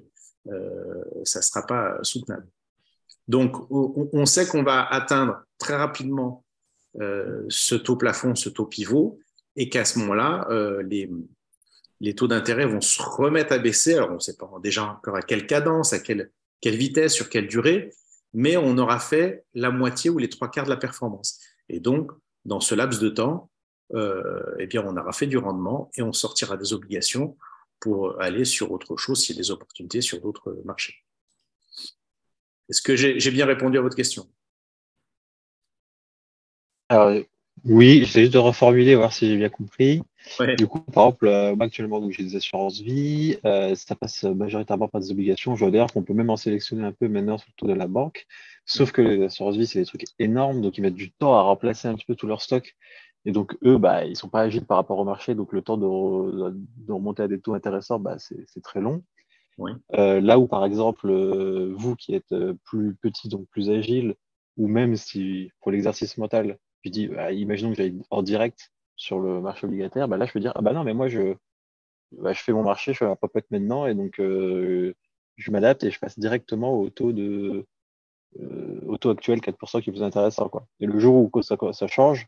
ça ne sera pas soutenable. Donc, on sait qu'on va atteindre très rapidement ce taux plafond, ce taux pivot, et qu'à ce moment-là, les taux d'intérêt vont se remettre à baisser. Alors, on ne sait pas déjà encore à quelle cadence, à quelle vitesse, sur quelle durée, mais on aura fait la moitié ou les 3/4 de la performance. Et donc, dans ce laps de temps, eh bien, on aura fait du rendement et on sortira des obligations pour aller sur autre chose s'il y a des opportunités sur d'autres marchés. Est-ce que j'ai bien répondu à votre question? Alors, oui, j'essaie juste de reformuler, voir si j'ai bien compris. Ouais. Du coup, par exemple, moi actuellement, j'ai des assurances vie, ça passe majoritairement par des obligations. Je vois d'ailleurs qu'on peut même en sélectionner un peu maintenant sur le taux de la banque. Sauf que les assurances vie, c'est des trucs énormes, donc ils mettent du temps à remplacer un petit peu tout leur stock. Et donc, eux, ils sont pas agiles par rapport au marché, donc le temps de remonter à des taux intéressants, c'est très long. Oui. Là où, par exemple, vous qui êtes plus petit, donc plus agile, ou même si pour l'exercice mental, je dis, bah, imaginons que j'aille en direct sur le marché obligataire, bah là je peux dire, ah bah non, mais moi je fais mon marché, je fais ma popote maintenant, et donc je m'adapte et je passe directement au taux actuel 4% qui est plus intéressant, quoi. Et le jour où ça change,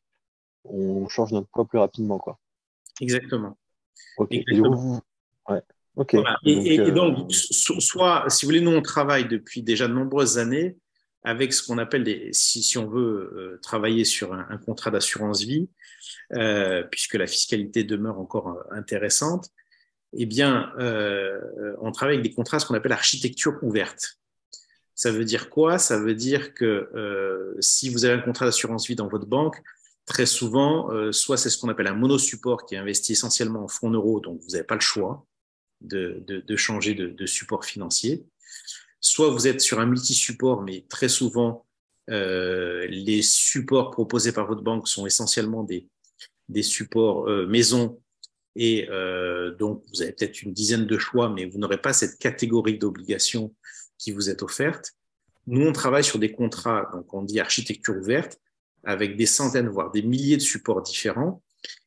on change notre poids plus rapidement, quoi. Exactement. Ok. Et du coup, Exactement. ouais. Ok. Voilà. Donc, Et donc, soit, si vous voulez, nous, on travaille depuis déjà de nombreuses années avec ce qu'on appelle si on veut travailler sur un contrat d'assurance vie, puisque la fiscalité demeure encore intéressante, eh bien, on travaille avec des contrats, ce qu'on appelle architecture ouverte. Ça veut dire quoi? Ça veut dire que si vous avez un contrat d'assurance vie dans votre banque, très souvent, soit c'est ce qu'on appelle un monosupport qui est investi essentiellement en fonds euros, donc vous n'avez pas le choix de changer de support financier. Soit vous êtes sur un multi-support, mais très souvent, les supports proposés par votre banque sont essentiellement des supports maison, et donc vous avez peut-être une dizaine de choix, mais vous n'aurez pas cette catégorie d'obligations qui vous est offerte. Nous, on travaille sur des contrats, donc on dit architecture ouverte, avec des centaines, voire des milliers de supports différents.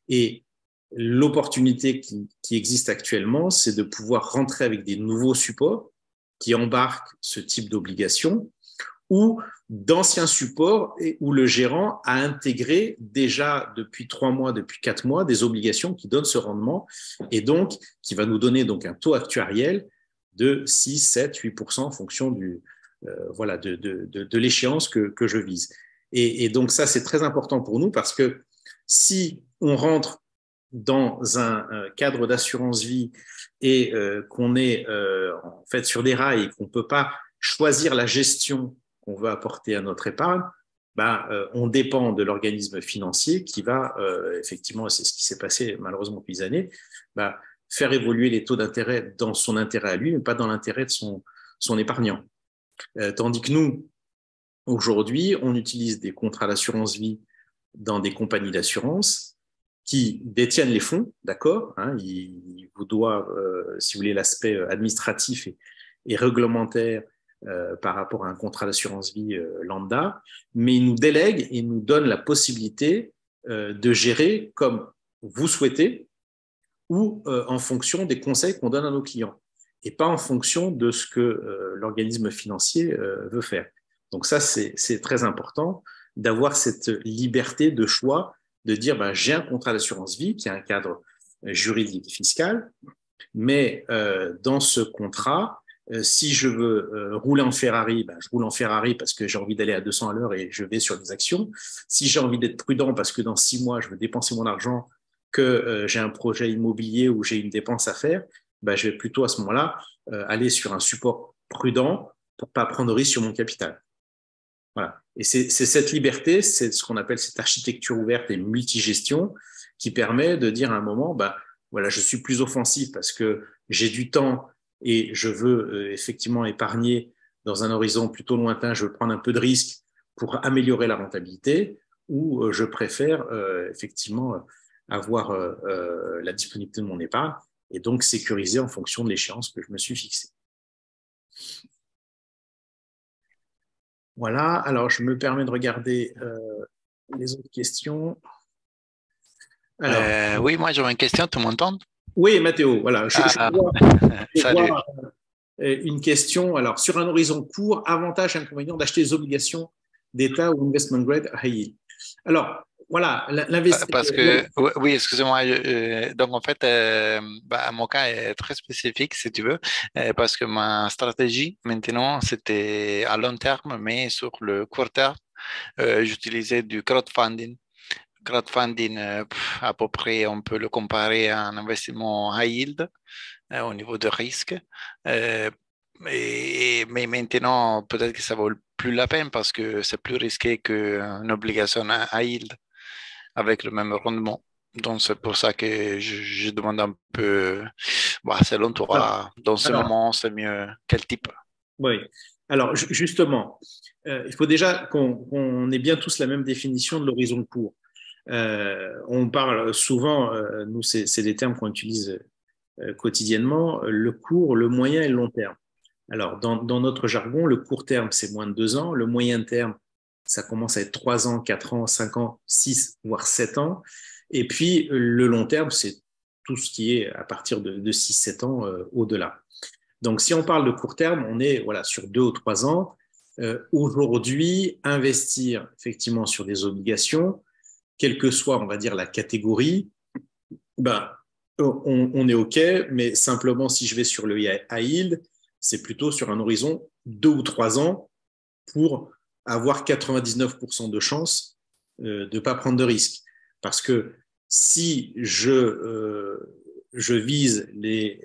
Et l'opportunité qui existe actuellement, c'est de pouvoir rentrer avec des nouveaux supports qui embarquent ce type d'obligations ou d'anciens supports où le gérant a intégré déjà depuis 3 mois, depuis 4 mois, des obligations qui donnent ce rendement et donc qui va nous donner donc un taux actuariel de 6, 7, 8% en fonction de l'échéance que je vise. Et donc ça, c'est très important pour nous parce que si on rentre dans un cadre d'assurance vie et qu'on est en fait sur des rails et qu'on ne peut pas choisir la gestion qu'on veut apporter à notre épargne, on dépend de l'organisme financier qui va, effectivement, c'est ce qui s'est passé malheureusement depuis des années, faire évoluer les taux d'intérêt dans son intérêt à lui, mais pas dans l'intérêt de son épargnant. Tandis que nous, aujourd'hui, on utilise des contrats d'assurance vie dans des compagnies d'assurance qui détiennent les fonds, d'accord, hein, ils vous doivent, si vous voulez, l'aspect administratif et réglementaire par rapport à un contrat d'assurance vie lambda, mais ils nous délèguent et nous donnent la possibilité de gérer comme vous souhaitez ou en fonction des conseils qu'on donne à nos clients et pas en fonction de ce que l'organisme financier veut faire. Donc ça, c'est très important d'avoir cette liberté de choix, de dire j'ai un contrat d'assurance vie qui a un cadre juridique et fiscal, mais dans ce contrat, si je veux rouler en Ferrari, je roule en Ferrari parce que j'ai envie d'aller à 200 à l'heure et je vais sur des actions. Si j'ai envie d'être prudent parce que dans 6 mois, je veux dépenser mon argent, que j'ai un projet immobilier ou j'ai une dépense à faire, je vais plutôt à ce moment-là aller sur un support prudent pour ne pas prendre de risque sur mon capital. Voilà. Et c'est cette liberté, c'est ce qu'on appelle cette architecture ouverte et multigestion qui permet de dire à un moment, voilà, je suis plus offensif parce que j'ai du temps et je veux effectivement épargner dans un horizon plutôt lointain, je veux prendre un peu de risque pour améliorer la rentabilité, ou je préfère effectivement avoir la disponibilité de mon épargne et donc sécuriser en fonction de l'échéance que je me suis fixée. Voilà, alors je me permets de regarder les autres questions. Alors, oui, moi j'avais une question, tu m'entends? Oui, Mathéo, voilà. Je Salut. vois une question. Alors, sur un horizon court, avantage et inconvénient d'acheter des obligations d'État ou investment grade high yield. Alors, voilà, l'investissement. Parce que, oui, excusez-moi. Donc, en fait, mon cas est très spécifique, si tu veux, parce que ma stratégie, maintenant, c'était à long terme, mais sur le court terme, j'utilisais du crowdfunding. Crowdfunding, à peu près, on peut le comparer à un investissement high yield au niveau de risque. Mais maintenant, peut-être que ça vaut plus la peine parce que c'est plus risqué qu'une obligation high yield avec le même rendement. Donc, c'est pour ça que je demande un peu, selon toi, dans ce moment, c'est mieux quel type? Oui. Alors, justement, il faut déjà qu'on ait bien tous la même définition de l'horizon court. On parle souvent, nous, c'est des termes qu'on utilise quotidiennement, le court, le moyen et le long terme. Alors, dans notre jargon, le court terme, c'est moins de 2 ans, le moyen terme, ça commence à être 3 ans, 4 ans, 5 ans, 6, voire 7 ans. Et puis, le long terme, c'est tout ce qui est à partir de 6-7 ans au-delà. Donc, si on parle de court terme, on est sur 2 ou 3 ans. Aujourd'hui, investir effectivement sur des obligations, quelle que soit, on va dire, la catégorie, on est OK, mais simplement, si je vais sur le high yield, c'est plutôt sur un horizon 2 ou 3 ans pour avoir 99% de chances de ne pas prendre de risque. Parce que si je vise les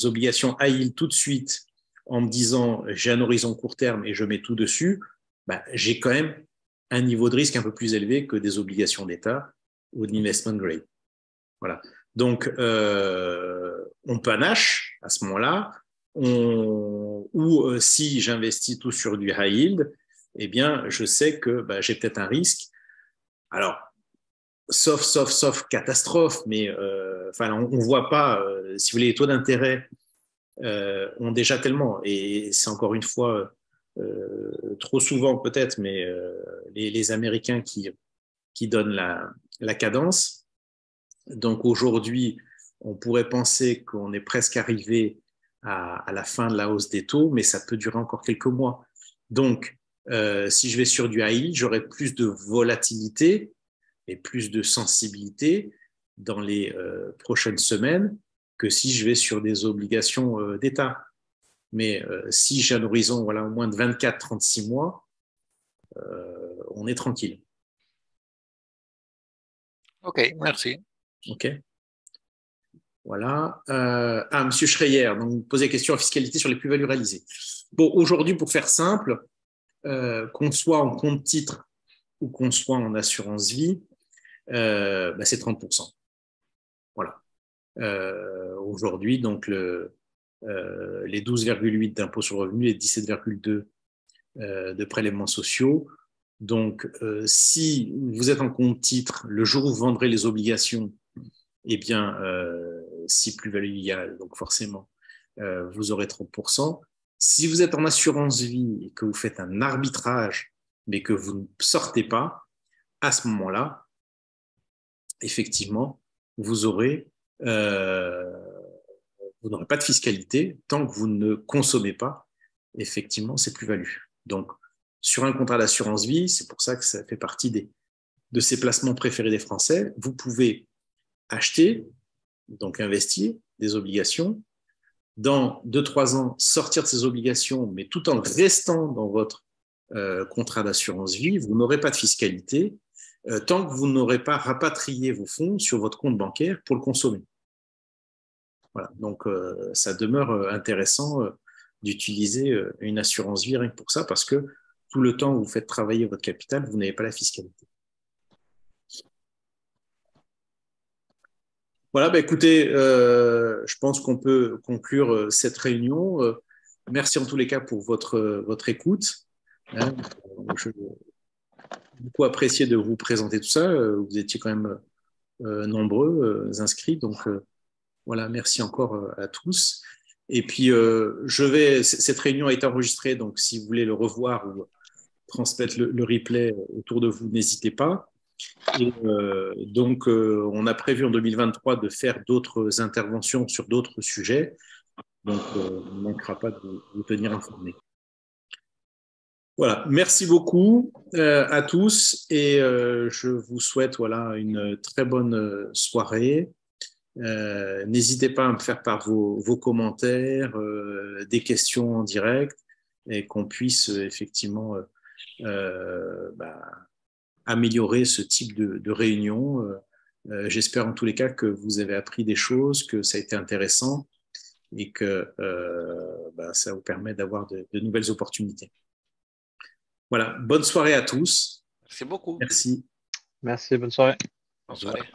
obligations high yield tout de suite en me disant j'ai un horizon court terme et je mets tout dessus, j'ai quand même un niveau de risque un peu plus élevé que des obligations d'État ou de l'investment grade. Voilà. Donc, on panache à ce moment-là, ou si j'investis tout sur du high yield, eh bien, je sais que j'ai peut-être un risque. Alors, sauf catastrophe, mais on ne voit pas, si vous voulez, les taux d'intérêt ont déjà tellement, et c'est encore une fois trop souvent peut-être, mais les Américains qui donnent la cadence. Donc aujourd'hui, on pourrait penser qu'on est presque arrivé à la fin de la hausse des taux, mais ça peut durer encore quelques mois. Donc, si je vais sur du high yield, j'aurai plus de volatilité et plus de sensibilité dans les prochaines semaines que si je vais sur des obligations d'État. Mais si j'ai un horizon au moins de 24-36 mois, on est tranquille. OK, merci. OK. Voilà. Monsieur Schreyer, donc vous posez la question en fiscalité sur les plus-values réalisées. Bon, aujourd'hui, pour faire simple, qu'on soit en compte titre ou qu'on soit en assurance vie, c'est 30%. Voilà. Aujourd'hui, donc les 12,8 d'impôt sur le revenu et 17,2 de prélèvements sociaux. Donc, si vous êtes en compte titre, le jour où vous vendrez les obligations, eh bien, si plus-value il y a, donc forcément, vous aurez 30%. Si vous êtes en assurance vie et que vous faites un arbitrage, mais que vous ne sortez pas, à ce moment-là, effectivement, vous n'aurez pas de fiscalité tant que vous ne consommez pas, effectivement, ces plus-values. Donc, sur un contrat d'assurance vie, c'est pour ça que ça fait partie de ces placements préférés des Français, vous pouvez acheter, donc investir des obligations, dans 2-3 ans, sortir de ces obligations, mais tout en restant dans votre contrat d'assurance vie, vous n'aurez pas de fiscalité tant que vous n'aurez pas rapatrié vos fonds sur votre compte bancaire pour le consommer. Voilà, donc ça demeure intéressant d'utiliser une assurance vie rien que pour ça, parce que tout le temps où vous faites travailler votre capital, vous n'avez pas la fiscalité. Voilà, écoutez, je pense qu'on peut conclure cette réunion. Merci en tous les cas pour votre écoute. Hein, j'ai beaucoup apprécié de vous présenter tout ça. Vous étiez quand même nombreux inscrits, donc voilà, merci encore à tous. Et puis, cette réunion a été enregistrée, donc si vous voulez le revoir ou transmettre le replay autour de vous, n'hésitez pas. Et donc, on a prévu en 2023 de faire d'autres interventions sur d'autres sujets. Donc, on ne manquera pas de vous tenir informés. Voilà, merci beaucoup à tous et je vous souhaite une très bonne soirée. N'hésitez pas à me faire part vos commentaires, des questions en direct et qu'on puisse effectivement améliorer ce type de réunion. J'espère en tous les cas que vous avez appris des choses, que ça a été intéressant et que ça vous permet d'avoir de nouvelles opportunités. Voilà, bonne soirée à tous. Merci beaucoup. Merci. Merci, bonne soirée. Bonne soirée.